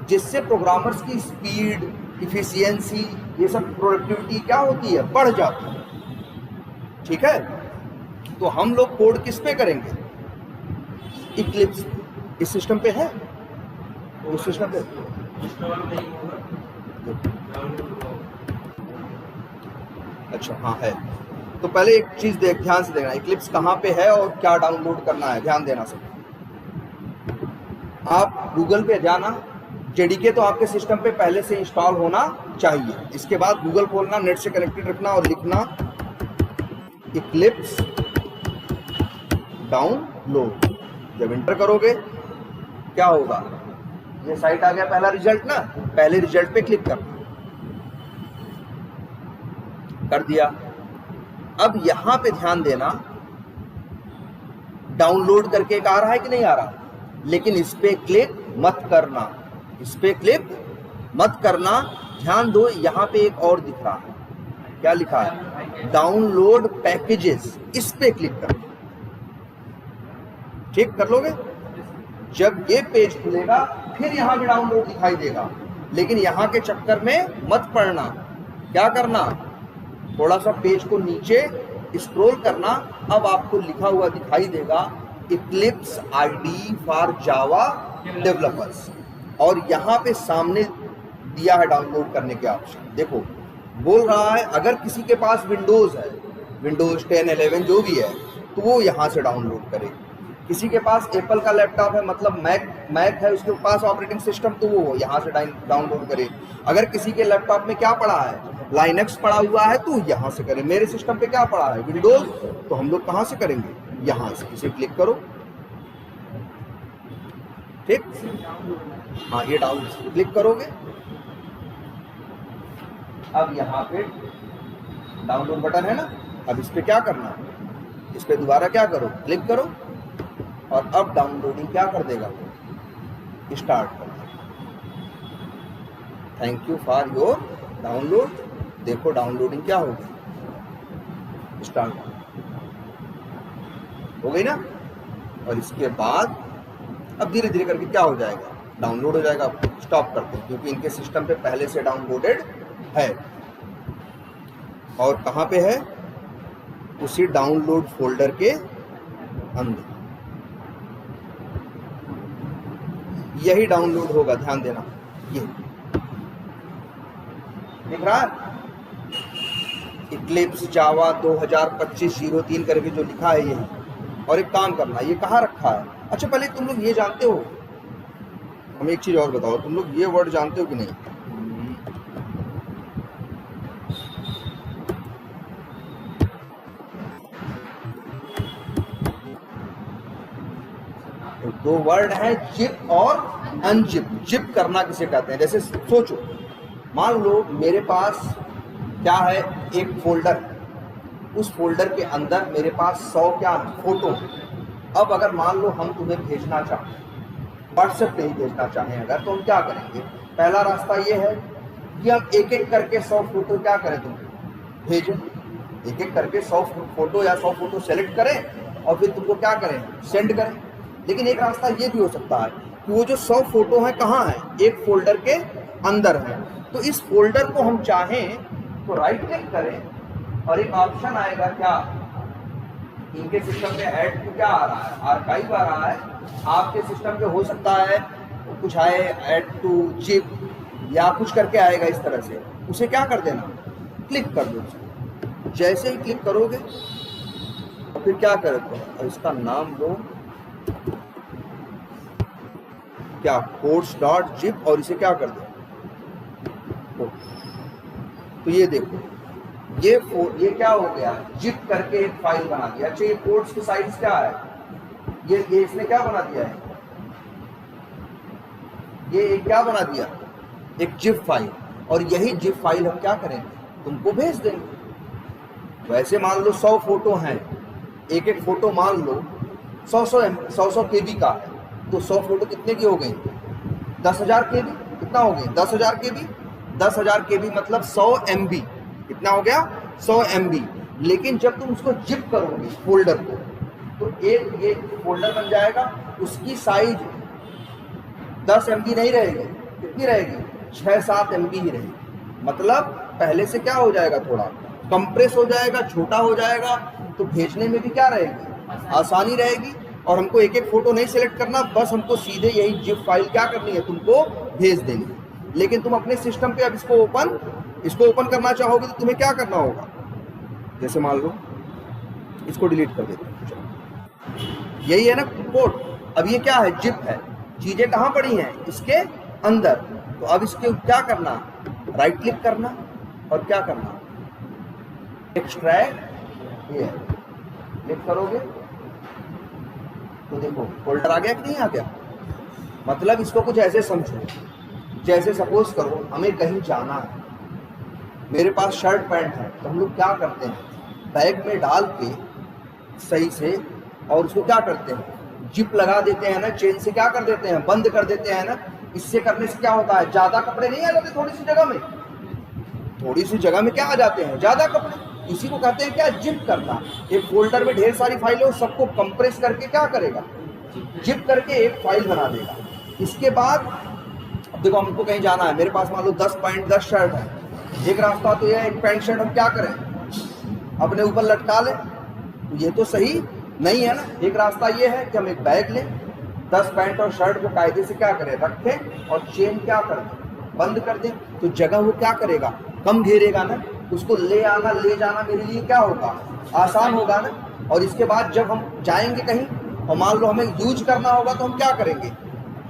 जिससे प्रोग्रामर्स की स्पीड, इफिशियंसी, ये सब प्रोडक्टिविटी क्या होती है, बढ़ जाती है। ठीक है, तो हम लोग कोड किस पे करेंगे, इक्लिप्स। इस सिस्टम पे है, उस सिस्टम पे अच्छा हाँ है। तो पहले एक चीज ध्यान से देखना, इक्लिप्स कहाँ पे है और क्या डाउनलोड करना है, ध्यान देना सब। आप गूगल पे जाना, जेडीके तो आपके सिस्टम पे पहले से इंस्टॉल होना चाहिए। इसके बाद गूगल खोलना, नेट से कनेक्टेड रखना और लिखना इक्लिप्स डाउनलोड। जब इंटर करोगे क्या होगा, ये साइट आ गया, पहला रिजल्ट ना, पहले रिजल्ट पे क्लिक करना, कर दिया। अब यहां पे ध्यान देना, डाउनलोड करके एक आ रहा है कि नहीं आ रहा, लेकिन इस पे क्लिक मत करना, इस पे क्लिक मत करना। ध्यान दो, यहां पे एक और दिख रहा है, क्या लिखा है, डाउनलोड पैकेजेस, इस पे क्लिक करना। ठीक कर लोगे, जब ये पेज खुलेगा फिर यहां भी डाउनलोड दिखाई देगा, लेकिन यहां के चक्कर में मत पड़ना। क्या करना, थोड़ा सा पेज को नीचे स्क्रॉल करना, अब आपको लिखा हुआ दिखाई देगा Eclipse ID for Java developers, और यहाँ पे सामने दिया है डाउनलोड करने के ऑप्शन। देखो बोल रहा है अगर किसी के पास विंडोज है, विंडोज 10, 11 जो भी है, तो वो यहाँ से डाउनलोड करे। किसी के पास एप्पल का लैपटॉप है, मतलब मैक है, उसके पास ऑपरेटिंग सिस्टम, तो वो यहाँ से डाउनलोड करे। अगर किसी के लैपटॉप में क्या पड़ा है, लाइनक्स पड़ा हुआ है, तो यहाँ से करें। मेरे सिस्टम पे क्या पड़ा है, विंडोज, तो हम लोग कहाँ से करेंगे, यहाँ से। इसे क्लिक करो, ठीक, हाँ ये डाउन क्लिक करोगे। अब यहाँ पे डाउनलोड बटन है ना, अब इस पे क्या करना है, इस पे दोबारा क्या करो, क्लिक करो, और अब डाउनलोडिंग क्या कर देगा, स्टार्ट कर देगा। Thank you for your download. देखो डाउनलोडिंग क्या होगी, स्टार्ट हो गई ना। और इसके बाद अब धीरे धीरे करके क्या हो जाएगा, डाउनलोड हो जाएगा। स्टॉप करते हैं क्योंकि इनके सिस्टम पे पहले से डाउनलोडेड है। और कहाँ पे है, उसी डाउनलोड फोल्डर के अंदर यही डाउनलोड होगा, ध्यान देना। ये दिख रहा है इक्लिप्स जावा 2025-03 करके जो लिखा है यही। और एक काम करना, ये कहाँ रखा है, अच्छा पहले तुम लोग ये जानते हो, हमें एक चीज और बताओ, तुम लोग ये वर्ड जानते हो कि नहीं, दो वर्ड है जिप और अनजिप। जिप करना किसे कहते हैं, जैसे सोचो, मान लो मेरे पास क्या है, एक फोल्डर, उस फोल्डर के अंदर मेरे पास 100 क्या है, फोटो। अब अगर मान लो हम तुम्हें भेजना चाहें, व्हाट्सएप पे ही भेजना चाहें अगर, तो हम क्या करेंगे, पहला रास्ता ये है कि हम एक एक करके 100 फोटो क्या करें, तुम भेजें, एक एक करके 100 फोटो या 100 फोटो सेलेक्ट करें और फिर तुमको क्या करें, सेंड करें। लेकिन एक रास्ता ये भी हो सकता है कि वो जो 100 फोटो है कहाँ है, एक फोल्डर के अंदर है। तो इस फोल्डर को हम चाहें तो राइट क्लिक करें और एक ऑप्शन आएगा, क्या इनके सिस्टम में ऐड टू क्या आ रहा है, आर्काइव आ रहा है। आपके सिस्टम पे हो सकता है कुछ आए ऐड टू जिप या कुछ करके आएगा इस तरह से, उसे क्या कर देना, क्लिक कर दो। जैसे ही क्लिक करोगे तो फिर क्या करोगे, और इसका नाम लो क्या, codes.zip, और इसे क्या कर दो, तो ये देखो ये क्या हो गया, जिप करके एक फाइल बना दिया। अच्छा ये कोड्स की साइज क्या है, ये इसने क्या बना दिया है, ये क्या बना दिया, एक जिप फाइल। और यही जिप फाइल हम क्या करेंगे, तुमको भेज देंगे। वैसे मान लो 100 फोटो हैं, एक एक फोटो मान लो 100 केबी का है, तो 100 फोटो कितने की हो गई? 10,000 केबी। कितना हो गई? 10,000 केबी। 10,000 केबी मतलब 100 MB। कितना हो गया? 100 MB। लेकिन जब तुम उसको जिप करोगे फोल्डर को, तो एक फोल्डर बन जाएगा, उसकी साइज 10 MB नहीं रहेगी। कितनी रहेगी? 6-7 MB ही रहेगी। मतलब पहले से क्या हो जाएगा? थोड़ा कंप्रेस हो जाएगा, छोटा हो जाएगा, तो भेजने में भी क्या रहेगी? आसानी रहेगी। और हमको एक एक फोटो नहीं सिलेक्ट करना, बस हमको सीधे यही जिप फाइल क्या करनी है? तुमको भेज देनी है। लेकिन तुम अपने सिस्टम पे अब इसको ओपन करना चाहोगे तो तुम्हें क्या करना होगा? जैसे मान लो इसको डिलीट कर देते हैं, यही है ना कोड। अब ये क्या है? जिप है। चीजें कहाँ पड़ी हैं? इसके अंदर। तो अब इसके क्या करना? राइट क्लिक करना और क्या करना? एक्सट्रैक्ट। ये क्लिक करोगे तो देखो फोल्डर आ गया कि नहीं आ गया? मतलब इसको कुछ ऐसे समझो, जैसे सपोज करो हमें कहीं जाना है, मेरे पास शर्ट पैंट है, तो हम लोग क्या करते हैं? बैग में डाल के सही से, और उसको क्या करते हैं? जिप लगा देते हैं ना, चेन से क्या कर देते हैं? बंद कर देते हैं ना। इससे करने से क्या होता है? ज्यादा कपड़े नहीं आ जाते थोड़ी सी जगह में? थोड़ी सी जगह में क्या आ जाते हैं? ज्यादा कपड़े। इसी को कहते हैं क्या? जिप करना। एक फोल्डर में ढेर सारी फाइलें, सबको कंप्रेस करके क्या करेगा? जिप करके एक फाइल बना देगा। इसके बाद अब देखो हमको कहीं जाना है, मेरे पास मान लो 10 पैंट 10 शर्ट है। एक रास्ता तो यह, एक पैंट शर्ट हम क्या करें? अपने ऊपर लटका लें, तो ये तो सही नहीं है ना। एक रास्ता ये है कि हम एक बैग लें, 10 पैंट और शर्ट को कायदे से क्या करें? रखें और चेन क्या कर दें? बंद कर दें। तो जगह वो क्या करेगा? कम घेरेगा ना। उसको ले आना ले जाना मेरे लिए क्या होगा? आसान होगा ना। और इसके बाद जब हम जाएंगे कहीं और मान लो हमें यूज करना होगा, तो हम क्या करेंगे?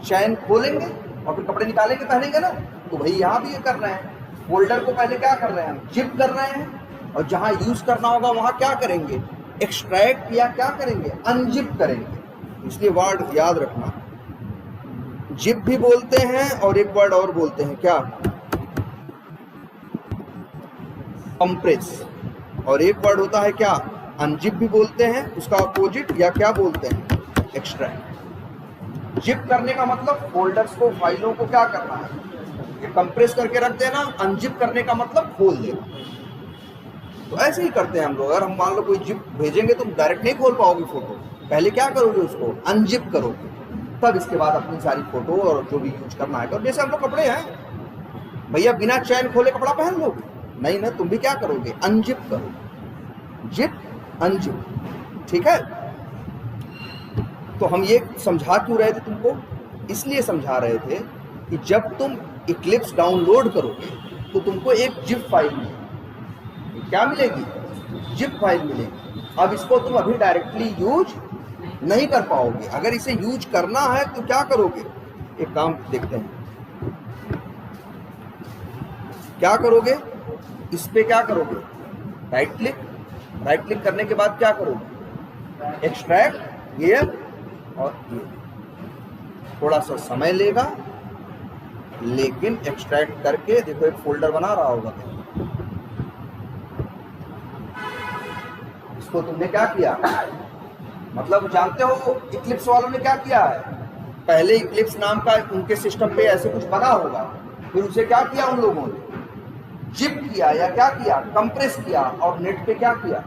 चैन खोलेंगे और फिर कपड़े निकालेंगे, पहनेंगे ना। तो भाई यहाँ भी ये कर रहे हैं, फोल्डर को पहले क्या कर रहे हैं? हम जिप कर रहे हैं, और जहाँ यूज करना होगा वहाँ क्या करेंगे? एक्सट्रैक्ट या क्या करेंगे? अनजिप करेंगे। इसलिए वर्ड याद रखना, जिप भी बोलते हैं और एक वर्ड और बोलते हैं, क्या? कंप्रेस। और एक वर्ड होता है क्या? अनजिप भी बोलते हैं, उसका अपोजिट या क्या बोलते हैं? एक्सट्रैक्ट। जिप करने का मतलब फोल्डर्स को, फाइलों को क्या करना है? ये कंप्रेस करके रख देना। अनजिप करने का मतलब खोल देना। तो ऐसे ही करते हैं हम लोग। अगर हम मान लो कोई जिप भेजेंगे, तुम डायरेक्ट नहीं खोल पाओगे फोटो, पहले क्या करोगे? उसको अनजिप करोगे, तब इसके बाद अपनी सारी फोटो और जो भी यूज करना है। जैसे हम लोग कपड़े हैं, भैया बिना चैन खोले कपड़ा पहन लोगे? नहीं ना, तुम भी क्या करोगे? अनजिप करोगे। जिप अनजिप, ठीक है। तो हम ये समझा क्यों रहे थे तुमको? इसलिए समझा रहे थे कि जब तुम इक्लिप्स डाउनलोड करोगे तो तुमको एक जिप फाइल मिलेगी। क्या मिलेगी? जिप फाइल मिलेगी। अब इसको तुम अभी डायरेक्टली यूज नहीं कर पाओगे। अगर इसे यूज करना है तो क्या करोगे? एक काम देखते हैं, क्या करोगे? इस पे क्या करोगे? राइट क्लिक करने के बाद क्या करोगे? एक्सट्रैक्ट, ये और ये। थोड़ा सा समय लेगा, लेकिन एक्सट्रैक्ट करके देखो एक फोल्डर बना रहा होगा। इसको तुमने क्या किया? मतलब जानते हो इक्लिप्स वालों ने क्या किया है? पहले इक्लिप्स नाम का उनके सिस्टम पे ऐसे कुछ बना होगा, फिर उसे क्या किया उन लोगों ने? जिप किया या क्या किया? कंप्रेस किया और नेट पे क्या किया?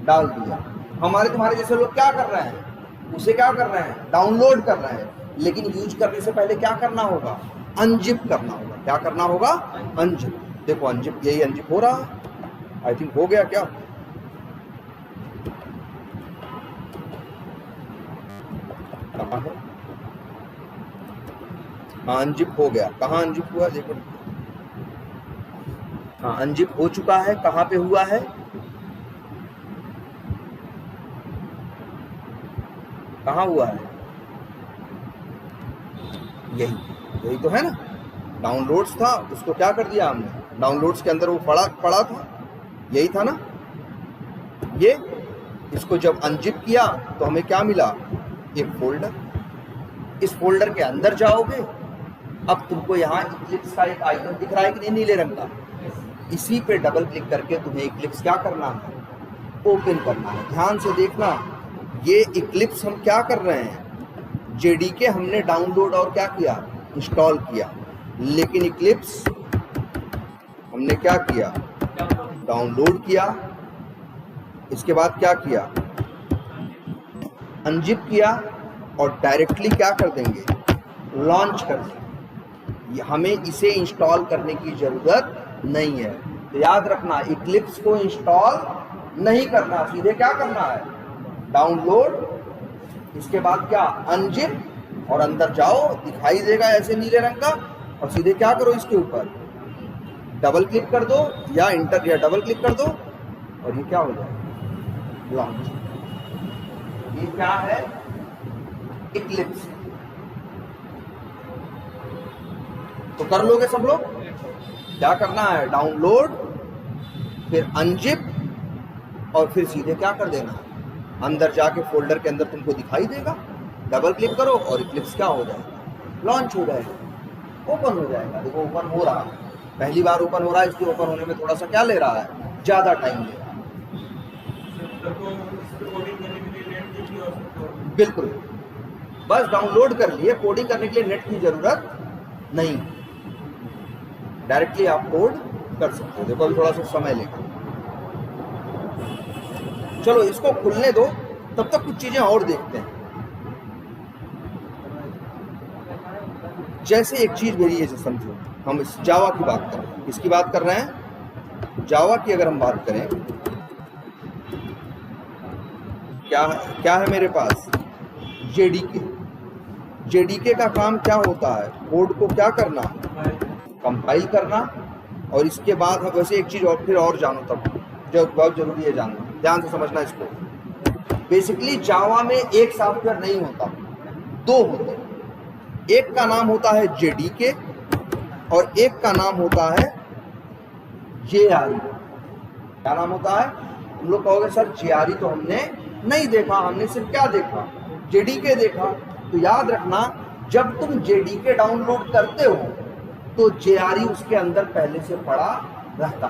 डाल दिया। हमारे तुम्हारे जैसे लोग क्या कर रहे हैं? उसे क्या कर रहे हैं? डाउनलोड कर रहे हैं। लेकिन यूज करने से पहले क्या करना होगा? अनजिप करना होगा। क्या करना होगा? अनजिप। देखो अनजिप, यही अनजिप हो रहा है। आई थिंक हो गया क्या? कहाँ है? हाँ अनजिप हो गया। कहाँ अनजिप हुआ देखो। हाँ अनजिप हो चुका है। कहाँ पे हुआ है? कहाँ हुआ है? यही तो है ना। डाउनलोड्स था, उसको क्या कर दिया हमने? डाउनलोड्स के अंदर वो पड़ा था, यही था ना ये। इसको जब अनजिप किया तो हमें क्या मिला? एक फोल्डर। इस फोल्डर के अंदर जाओगे, अब तुमको यहाँ इक्लिप्स का एक आइकन दिख रहा है कि नहीं? नीले रंग का। इसी पे डबल क्लिक करके तुम्हें इक्लिप्स क्या करना है? ओपन करना है। ध्यान से देखना, ये इक्लिप्स हम क्या कर रहे हैं, जेडीके हमने डाउनलोड और क्या किया, इंस्टॉल किया, लेकिन इक्लिप्स हमने क्या किया, डाउनलोड किया, इसके बाद क्या किया, अनजिप किया और डायरेक्टली क्या कर देंगे, लॉन्च कर देंगे। हमें इसे इंस्टॉल करने की ज़रूरत नहीं है। तो याद रखना, इक्लिप्स को इंस्टॉल नहीं करना, सीधे क्या करना है, डाउनलोड, इसके बाद क्या, अनजिप, और अंदर जाओ, दिखाई देगा ऐसे नीले रंग का, और सीधे क्या करो, इसके ऊपर डबल क्लिक कर दो या इंटर या डबल क्लिक कर दो और ये क्या हो जाए, लॉन्च। ये क्या है, इक्लिप्स। तो कर लोगे सब लोग। क्या करना है, डाउनलोड, फिर अनजिप और फिर सीधे क्या कर देना, अंदर जाके फोल्डर के अंदर तुमको दिखाई देगा, डबल क्लिक करो और इक्लिप्स क्या हो जाएगा, लॉन्च हो जाएगा, ओपन हो जाएगा। देखो ओपन हो रहा है, पहली बार ओपन हो रहा है, इसके ओपन होने में थोड़ा सा क्या ले रहा है, ज़्यादा टाइम ले रहा है। बिल्कुल, बस डाउनलोड कर लिए, कोडिंग करने के लिए नेट की ज़रूरत नहीं, डायरेक्टली आप कोड कर सकते हो। देखो अभी थोड़ा सा समय लेगा, चलो इसको खुलने दो, तब तक कुछ चीज़ें और देखते हैं। जैसे एक चीज़ मेरी ये समझो, हम इस जावा की बात कर रहे हैं, किसकी बात कर रहे हैं, जावा की अगर हम बात करें, क्या है मेरे पास, जेडीके। जेडीके का काम क्या होता है, कोड को क्या करना, कंपाइल करना, और इसके बाद हम वैसे एक चीज़ और फिर और जानो, तब जो बहुत जरूरी है जानना, ध्यान से समझना इसको। बेसिकली जावा में एक सॉफ्टवेयर नहीं होता, दो होते हैं। एक का नाम होता है जेडीके और एक का नाम होता है जेआरई। क्या नाम होता है, हम लोग कहोगे सर जेआरई तो हमने नहीं देखा, हमने सिर्फ क्या देखा, जेडीके देखा। तो याद रखना, जब तुम जेडीके डाउनलोड करते हो तो जेआरई उसके अंदर पहले से पड़ा रहता,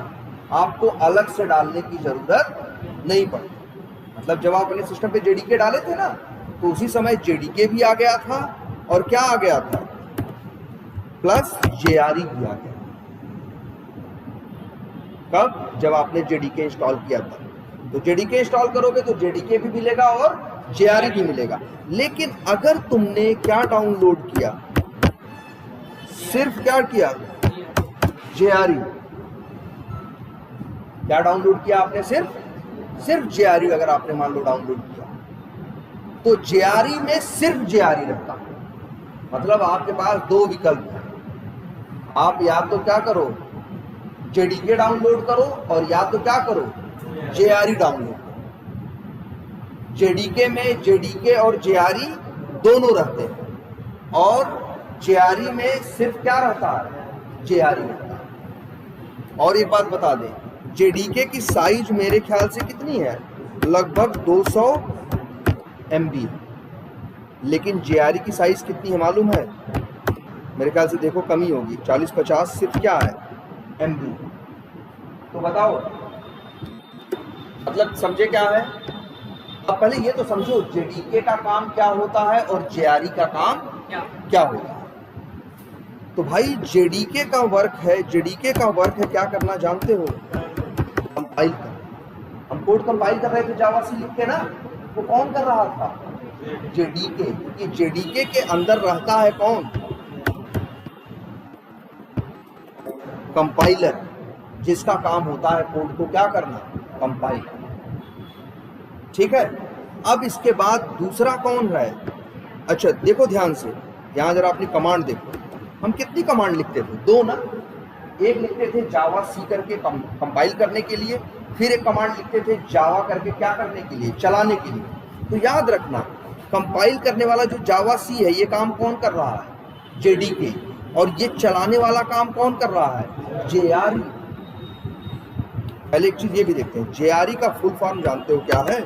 आपको अलग से डालने की जरूरत नहीं पड़ती। मतलब जब आप अपने सिस्टम पे जेडीके डाले थे ना, तो उसी समय जेडीके भी आ गया था और क्या आ गया था, प्लस जेआरई भी आ गया। कब, जब आपने जेडीके इंस्टॉल किया था। तो जेडीके इंस्टॉल करोगे तो जेडीके भी मिलेगा और जेआरई भी मिलेगा। लेकिन अगर तुमने क्या डाउनलोड किया, सिर्फ क्या किया, जेआरई, क्या डाउनलोड किया आपने, सिर्फ जेआरई अगर आपने मान लो डाउनलोड किया, तो जेआरई में सिर्फ जेआरई रहता। मतलब आपके पास दो विकल्प हैं, आप या तो क्या करो, जेडीके डाउनलोड करो, और या तो क्या करो, जेआरई डाउनलोड करो। जेडीके में जेडीके और जेआरई दोनों रहते हैं, और जेआरई में सिर्फ क्या रहता है, जेआरई रहता है। और एक बात बता दें, जेडीके की साइज मेरे ख्याल से कितनी है, लगभग 200 MB, लेकिन जेआरई की साइज कितनी है मालूम है, मेरे ख्याल से देखो कमी होगी, 40-50 सिर्फ क्या है, MB। तो बताओ, मतलब समझे क्या है। अब पहले ये तो समझो जेडीके का काम क्या होता है और जेआरई का काम क्या होता है। तो भाई जेडीके का वर्क है, जेडीके का वर्क है क्या करना जानते हो, कंपाइल करना। हम कोड कंपाइल कर रहे थे जावा सी लिख के ना, वो कौन कर रहा था, जेडीके। क्योंकि जेडीके के अंदर रहता है कौन, कंपाइलर, जिसका काम होता है कोड को क्या करना, कंपाइल। ठीक है। अब इसके बाद दूसरा कौन है, अच्छा देखो ध्यान से, यहाँ जरा अपनी कमांड देखो, हम कितनी कमांड लिखते थे, दो ना। एक लिखते थे जावा सी करके कंपाइल करने के लिए, फिर एक कमांड लिखते थे जावा करके क्या करने के लिए, चलाने के लिए। तो याद रखना, कंपाइल करने वाला जो जावा सी है, ये काम कौन कर रहा है, जेडीके, और ये चलाने वाला काम कौन कर रहा है, जेआरई। पहले एक चीज ये भी देखते हैं, जेआरई का फुल फॉर्म जानते हो क्या है,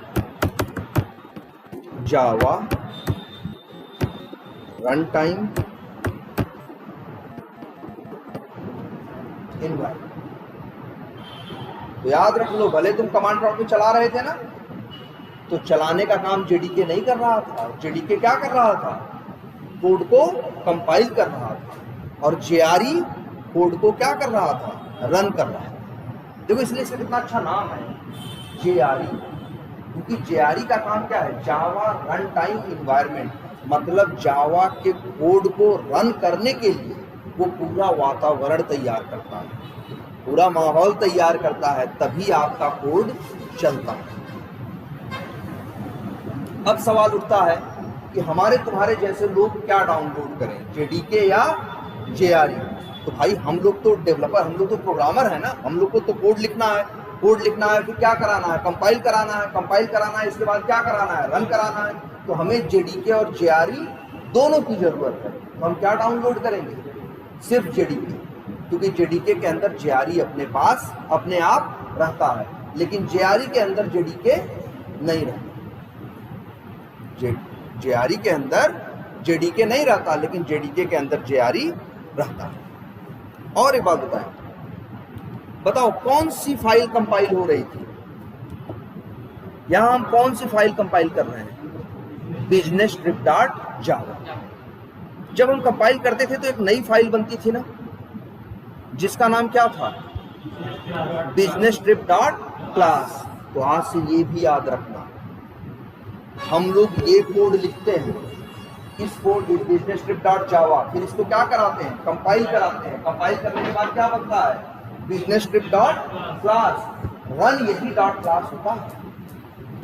जावा रन टाइम एनवायरनमेंट। तो याद रख लो, भले तुम कमांड प्रॉम्प्ट में चला रहे थे ना, तो चलाने का काम जेडीके नहीं कर रहा था। जेडीके क्या कर रहा था? कोड को कंपाइल कर रहा था। और जेआरई कोड को क्या कर रहा था? रन कर रहा था। देखो इसलिए इसका कितना अच्छा नाम है जेआरई, क्योंकि जेआरई का काम क्या है? जावा रन टाइम इन्वायरमेंट, मतलब जावा के कोड को रन करने के लिए वो पूरा वातावरण तैयार करता है, पूरा माहौल तैयार करता है, तभी आपका कोड चलता है। अब सवाल उठता है कि हमारे तुम्हारे जैसे लोग क्या डाउनलोड करें, जेडीके या जेआरई? तो भाई हम लोग तो डेवलपर, हम लोग तो प्रोग्रामर है ना, हम लोग को तो कोड लिखना है। कोड लिखना है, फिर क्या कराना है? कंपाइल कराना है। कंपाइल कराना है, इसके बाद क्या कराना है? रन कराना है। तो हमें जेडीके और जेआरई दोनों की जरूरत है। तो हम क्या डाउनलोड करेंगे? सिर्फ जेडीके, क्योंकि जेडीके के अंदर जेआरई अपने पास अपने आप रहता है, लेकिन जेआरई के अंदर जेडीके नहीं रहता। जेआरई के अंदर जेडीके नहीं रहता, लेकिन जेडीके के अंदर जेआरई रहता है। और एक बात बताओ कौन सी फाइल कंपाइल हो रही थी? यहां हम कौन सी फाइल कंपाइल कर रहे हैं? बिजनेस ट्रिप डॉट जावा। जब हम कंपाइल करते थे तो एक नई फाइल बनती थी ना, जिसका नाम क्या था? Business trip dot class. तो आज से ये भी याद रखना, हम लोग ये कोड लिखते हैं, इस कोड बिजनेस ट्रिप डॉट जावा, फिर इसको क्या कराते हैं? कंपाइल कराते हैं। कंपाइल करने के बाद क्या बनता है? Business trip dot class. Run यही डॉट क्लास होता है,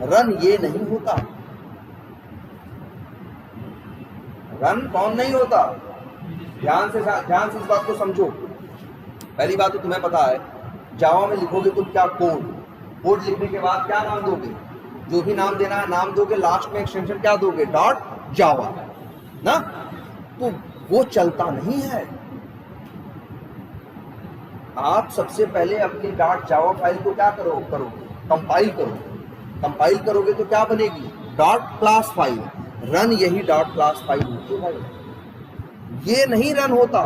रन ये नहीं होता। रन कौन नहीं होता? ध्यान से इस बात को समझो। पहली बात तो तुम्हें पता है, जावा में लिखोगे तुम क्या? कोड लिखने के बाद क्या नाम दोगे? जो भी नाम देना है नाम दोगे, लास्ट में एक्सटेंशन क्या दोगे? डॉट जावा ना। तो वो चलता नहीं है। आप सबसे पहले अपनी डॉट जावा फाइल को क्या करोगे? कंपाइल करोगे। कंपाइल करोगे तो क्या बनेगी? Dot class file. रन यही डॉट क्लास फाइल होती है भाई। ये नहीं रन होता।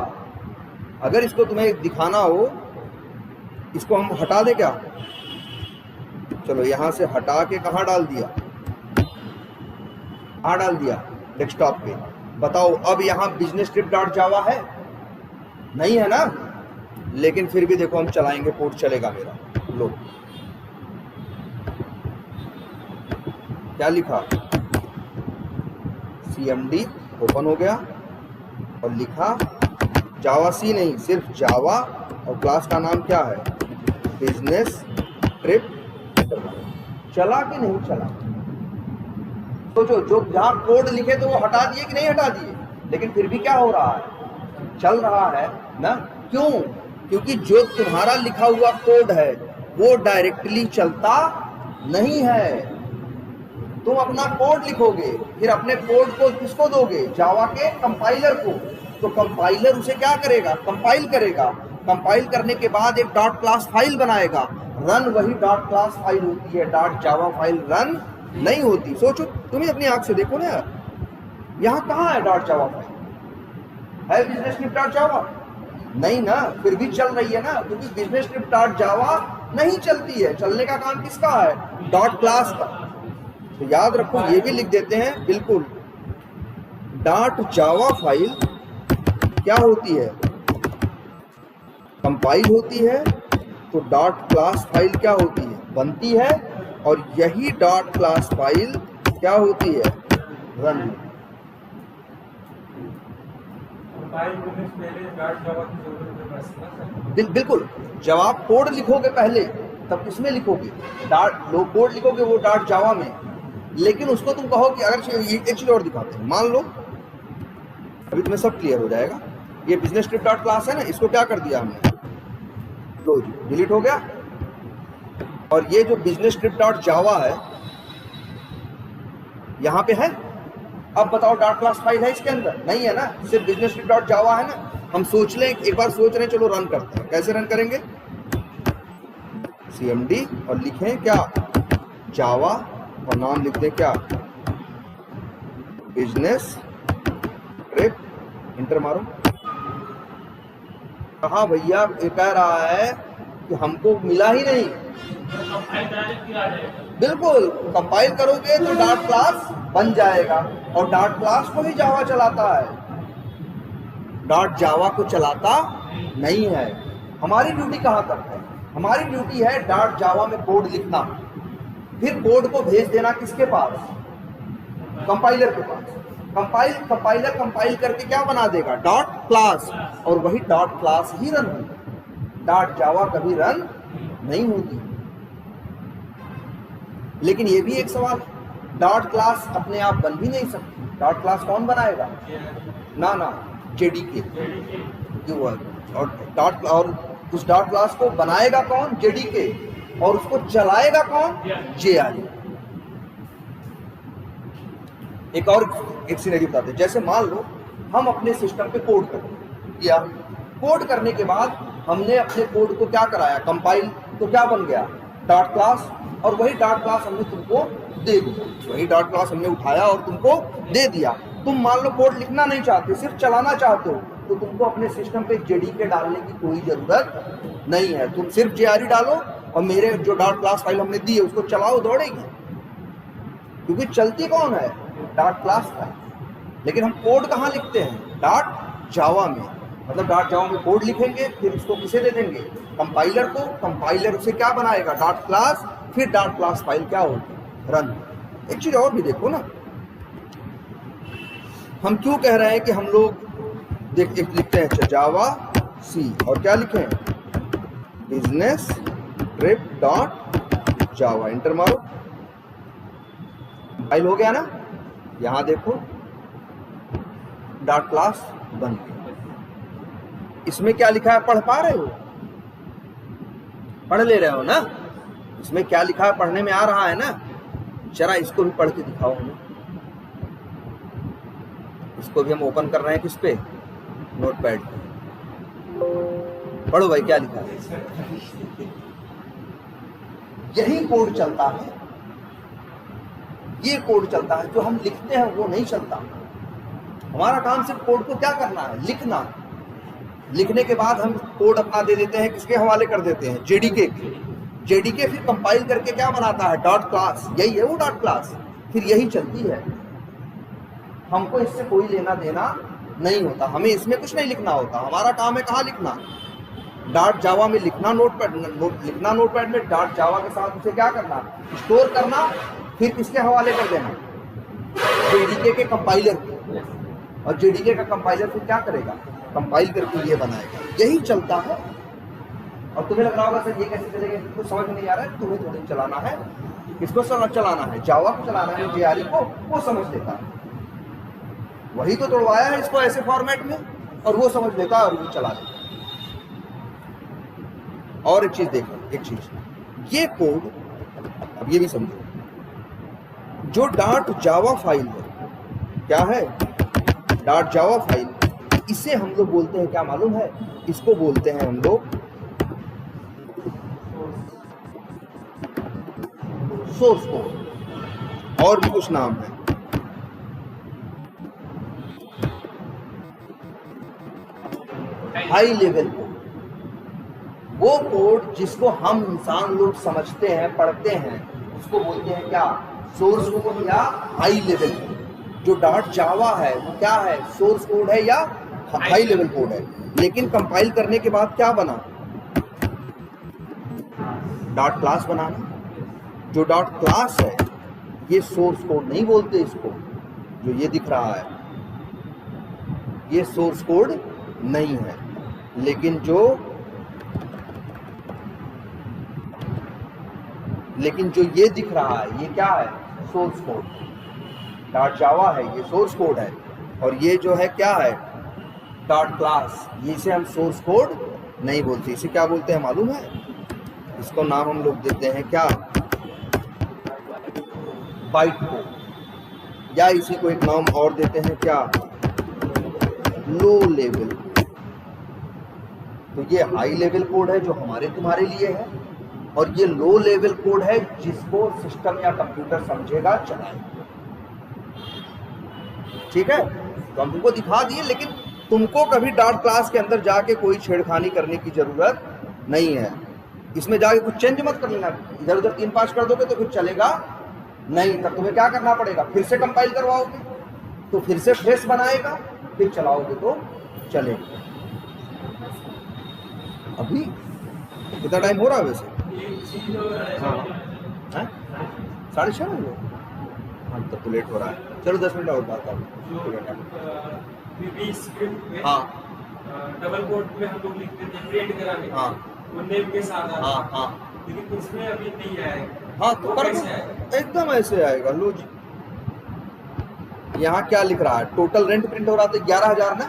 अगर इसको तुम्हें दिखाना हो, इसको हम हटा दे क्या? चलो यहां से हटा के कहां डाल दिया? कहां डाल दिया? डेस्कटॉप पे। बताओ अब यहां बिजनेस ट्रिप डॉट जावा है? नहीं है ना। लेकिन फिर भी देखो हम चलाएंगे, कोड चलेगा मेरा। लो क्या लिखा? CMD ओपन हो गया और लिखा जावा सी नहीं, सिर्फ जावा, और क्लास का नाम क्या है? Business trip. चला कि नहीं चला? तो जो जहां कोड लिखे तो वो हटा दिए कि नहीं हटा दिए? लेकिन फिर भी क्या हो रहा है? चल रहा है ना। क्यों? क्योंकि जो तुम्हारा लिखा हुआ कोड है वो डायरेक्टली चलता नहीं है। तुम अपना कोड लिखोगे, फिर अपने कोड को किसको दोगे? जावा के कंपाइलर को। तो कंपाइलर उसे क्या करेगा? कंपाइल करेगा। कंपाइल करने के बाद एक डॉट क्लास फाइल बनाएगा। रन वही डॉट क्लास फाइल होती है, डॉट जावा फाइल रन नहीं होती। सोचो, तुम ही अपनी आंख से देखो ना यार, यहाँ कहाँ है डॉट जावा फाइल? है बिजनेस ट्रिप डॉट जावा? नहीं ना। फिर भी चल रही है ना, क्योंकि बिजनेस ट्रिप डॉट जावा नहीं चलती है। चलने का काम किसका है? डॉट क्लास का। तो याद रखो, ये भी लिख देते हैं बिल्कुल। डॉट जावा फाइल क्या होती है? कंपाइल होती है। तो डॉट क्लास फाइल क्या होती है? बनती है। और यही डॉट क्लास फाइल क्या होती है? रन। बिल्कुल। जब आप कोड लिखोगे पहले, तब किसमें लिखोगे? डॉट लो कोड लिखोगे वो डॉट जावा में। लेकिन उसको तुम कहो कि अगर एक चीज और दिखाते हैं, मान लो अभी तुम्हें सब क्लियर हो जाएगा। ये बिजनेस ट्रिप डॉट क्लास है ना, इसको क्या कर दिया हमने? लो जी, डिलीट हो गया। और ये जो बिजनेस ट्रिप डॉट जावा है यहां पे है। अब बताओ डॉट क्लास फाइल है इसके अंदर? नहीं है ना, सिर्फ बिजनेस ट्रिप डॉट जावा है ना। हम सोच लें, एक बार सोच रहे हैं, चलो रन करते हैं। कैसे रन करेंगे? CMD और लिखें क्या? जावा, और नाम लिख दें क्या? Business trip. इंटर मारो। कहा भैया, ये कह रहा है कि हमको मिला ही नहीं। बिल्कुल, कंपाइल करोगे तो डार्ट क्लास बन जाएगा, और डार्ट क्लास को ही जावा चलाता है, डार्ट जावा को चलाता नहीं है। हमारी ड्यूटी कहाँ तक है? हमारी ड्यूटी है डार्ट जावा में कोड लिखना, फिर कोड को भेज देना किसके पास? कंपाइलर के पास। कंपाइलर कंपाइल करके क्या बना देगा? डॉट क्लास, और वही डॉट क्लास ही रन होगी। डॉट जावा कभी रन नहीं होती। लेकिन ये भी एक सवाल है, डॉट क्लास अपने आप बन भी नहीं सकती। डॉट क्लास कौन बनाएगा? ना जेडीके, और उस डॉट क्लास को बनाएगा कौन? जेडीके, और उसको चलाएगा कौन? जेआरई। एक सिनेरियो बताते हैं। जैसे मान लो हम अपने सिस्टम पे कोड किया, कोड करने के बाद हमने अपने कोड को क्या कराया? कंपाइल। तो क्या बन गया? डॉट क्लास, और वही डॉट क्लास हमने तुमको दे दी। वही डॉट क्लास हमने उठाया और तुमको दे दिया। तुम मान लो कोड लिखना नहीं चाहते, सिर्फ चलाना चाहते हो, तो तुमको अपने सिस्टम पे जेडीके डालने की कोई जरूरत नहीं है। तुम सिर्फ जेआरई डालो और मेरे जो डॉट क्लास फाइल हमने दी है उसको चलाओ, दौड़ेगी। क्योंकि चलती कौन है? Dot class file. लेकिन हम कोड कहाँ लिखते हैं? डॉट जावा में। मतलब डॉट जावा में कोड लिखेंगे, फिर उसको किसे दे देंगे? कंपाइलर को। कंपाइलर उसे क्या बनाएगा? डॉट क्लास, फिर डॉट क्लास फाइल क्या होगी? रन। एक चीज और भी देखो ना, हम क्यों कह रहे हैं कि हम लोग लिखते हैं जावा सी, और क्या लिखें? बिजनेस ट्रिप डॉट जावा। इंटर मारो, फाइल हो गया ना। यहां देखो डॉट क्लास बन गई। इसमें क्या लिखा है? पढ़ पा रहे हो? पढ़ ले रहे हो ना? इसमें क्या लिखा है? पढ़ने में आ रहा है ना? जरा इसको भी पढ़ के दिखाओ हमें। इसको भी हम ओपन कर रहे हैं किस पे? नोटपैड पे। पढ़ो भाई क्या लिखा है। यही कोड चलता है, ये कोड चलता है। जो हम लिखते हैं वो नहीं चलता। हमारा काम सिर्फ कोड को क्या करना है? लिखना। लिखने के बाद हम कोड अपना दे देते हैं, किसके हवाले कर देते हैं? जेडीके के। जेडीके फिर कंपाइल करके क्या बनाता है? Dot class. यही है वो डॉट क्लास, फिर यही चलती है। हमको इससे कोई लेना देना नहीं होता, हमें इसमें कुछ नहीं लिखना होता। हमारा काम है कहाँ लिखना? डॉट जावा में लिखना, लिखना नोटपैड में। डॉट जावा के साथ उसे क्या करना? स्टोर करना, फिर किसके हवाले कर देना? जेडीके के कंपाइलर के। और जेडीके का कंपाइलर फिर क्या करेगा? कंपाइल करके ये बनाएगा। यही चलता है। और तुम्हें लग रहा होगा सर ये कैसे चलेगा, कुछ समझ में नहीं आ रहा है। तुम्हें थोड़ी चलाना है, किसको चलाना है? जावा को चलाना है, जेआरई को। वो समझ लेता है, वही तो तोड़वाया है इसको ऐसे फॉर्मेट में, और वो समझ लेता है और वो चला लेता है। और एक चीज देखो, एक चीज, ये कोड, अब ये भी समझो, जो डॉट जावा फाइल है, क्या है? Dot Java file. इसे हम लोग बोलते हैं क्या मालूम है? इसको बोलते हैं हम लोग सोर्स कोड, और भी कुछ नाम है। हाई लेवल कोड, वो कोड जिसको हम इंसान लोग समझते हैं, पढ़ते हैं, उसको बोलते हैं क्या? सोर्स कोड या हाई लेवल कोड। जो डॉट जावा है वो क्या है? सोर्स कोड है या हाई लेवल कोड है। लेकिन कंपाइल करने के बाद क्या बना? डॉट क्लास बनाना। जो डॉट क्लास है ये सोर्स कोड नहीं बोलते इसको। जो ये दिख रहा है ये सोर्स कोड नहीं है। लेकिन जो ये दिख रहा है ये क्या है? Source code. डॉट जावा है, ये सोर्स कोड है। और ये जो है क्या है? Dot class. ये इसे हम सोर्स कोड नहीं बोलते। इसे क्या बोलते हैं मालूम है? इसको नाम हम लोग देते हैं क्या? Byte code. या इसी को एक नाम और देते हैं क्या? Low level. तो ये हाई लेवल कोड है जो हमारे तुम्हारे लिए है, और ये लो लेवल कोड है जिसको सिस्टम या कंप्यूटर समझेगा, चलाएगा। ठीक है? तो हम तुमको दिखा दिए, लेकिन तुमको कभी डॉट क्लास के अंदर जाके कोई छेड़खानी करने की जरूरत नहीं है। इसमें जाके कुछ चेंज मत कर लेना, इधर उधर 3-5 कर दोगे तो फिर चलेगा नहीं, तब तुम्हें क्या करना पड़ेगा, फिर से कंपाइल करवाओगे तो फिर से फ्रेश बनाएगा, फिर चलाओगे तो चलेगा। अभी कितना टाइम हो रहा है वैसे? हाँ 6:30 हो गए। हाँ तब तो लेट हो रहा है, चलो 10 मिनट और बात करो। हाँ डबल कोट में हम लोग लिखते थे प्रिंट कराने, हाँ वो नेम के साथ आता। हाँ हाँ लेकिन इसमें अभी नहीं आएगा। हाँ तो कर दो, एकदम ऐसे आएगा। लो जी, यहाँ क्या लिख रहा है, टोटल रेंट प्रिंट हो रहा था 11,000 ना,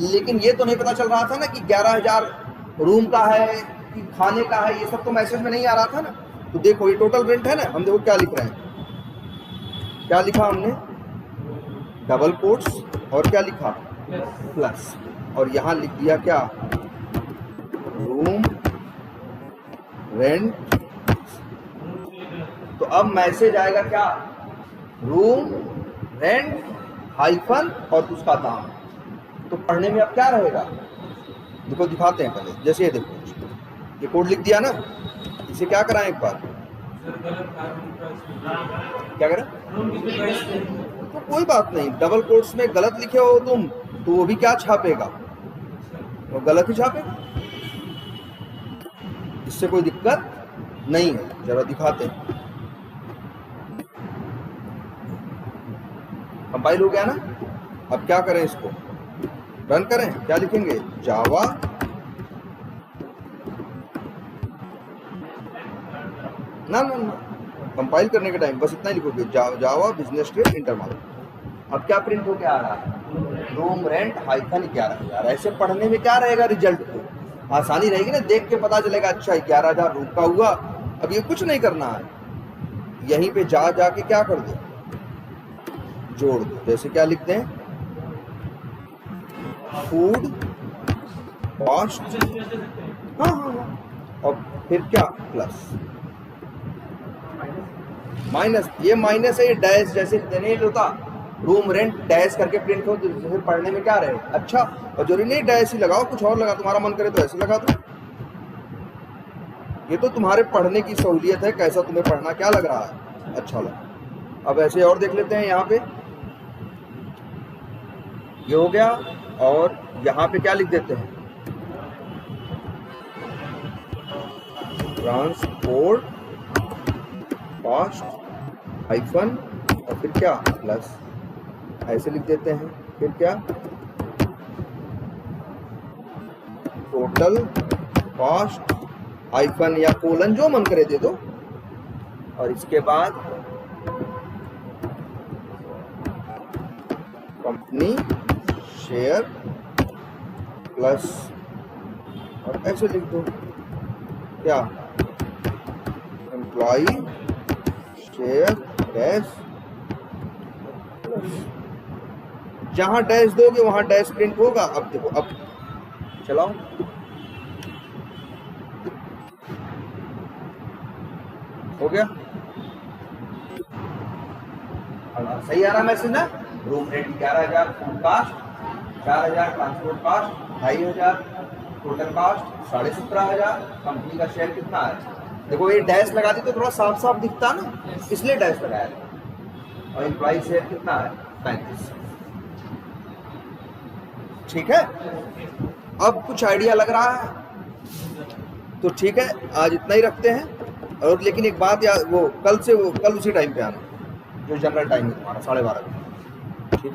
लेकिन ये तो नहीं पता चल रहा था ना कि 11,000 रूम का है कि खाने का है, ये सब तो मैसेज में नहीं आ रहा था ना। तो देखो ये टोटल रेंट है ना, हम देखो क्या लिख रहे हैं, क्या लिखा हमने, डबल कोट्स और क्या लिखा प्लस, और यहाँ लिख दिया क्या, रूम रेंट। तो अब मैसेज आएगा क्या, रूम रेंट हाइफन और उसका दाम। तो पढ़ने में अब क्या रहेगा, देखो दिखाते हैं पहले, जैसे ये देखो ये कोड लिख दिया ना, इसे क्या कराएं एक बार, क्या करें, तो कोई बात नहीं, डबल कोट्स में गलत लिखे हो तुम तो वो भी क्या छापेगा, वो गलत ही छापेगा, इससे कोई दिक्कत नहीं है। जरा दिखाते हैं, कंपाइल हो गया ना, अब क्या करें, इसको रन करें, क्या लिखेंगे, जावा ना ना ना, कंपाइल करने के टाइम बस इतना ही लिखोगे, जावा बिजनेस ट्रिप इंटरमार्क। अब क्या प्रिंट होके आ रहा है, रूम रेंट हाइफन 11,000। ऐसे पढ़ने में क्या रहेगा, रिजल्ट को आसानी रहेगी ना, देख के पता चलेगा अच्छा 11,000 रूम का हुआ। अब ये कुछ नहीं करना है, यहीं पे जाके क्या कर दो, जोड़ दो। जैसे क्या लिखते हैं, फूड कॉस्ट, हाँ हाँ हाँ, और फिर क्या प्लस माइनस, ये माइनस है, ये डैश जैसे नहीं होता, रूम रेंट डैश करके प्रिंट हो, तो फिर पढ़ने में क्या रहे अच्छा। और जरूरी नहीं डैश ही लगाओ, कुछ और लगा, तुम्हारा मन करे तो ऐसे लगा दो। ये तो तुम्हारे पढ़ने की सहूलियत है, कैसा तुम्हें पढ़ना क्या लग रहा है अच्छा लगा। अब ऐसे और देख लेते हैं, यहाँ पे ये हो गया, और यहाँ पे क्या लिख देते हैं, ट्रांसपोर्ट कॉस्ट हाइफन और फिर क्या प्लस, ऐसे लिख देते हैं। फिर क्या, टोटल कॉस्ट हाइफन या कोलन, जो मन करे दे दो, और इसके बाद कंपनी शेयर प्लस, और ऐसे लिख दो क्या, एम्प्लॉई शेयर डैश, जहां डैश दोगे वहां डैश प्रिंट होगा। अब देखो, अब चलाओ, हो गया, सही आ रहा मैसेज ना, room rent 11,000, food cost 4,000, transport cost 2,500, total cost 17,500, company का शेयर कितना है। देखो ये डैश लगा दी तो थोड़ा साफ साफ दिखता ना, इसलिए डैश लगाया। और एम्प्लॉय शेयर कितना है, 35। ठीक है, अब कुछ आइडिया लग रहा है तो ठीक है, आज इतना ही रखते हैं। और लेकिन एक बात याद, वो कल उसी टाइम पे आना, जो जनरल टाइम है तुम्हारा 12:30 बजे।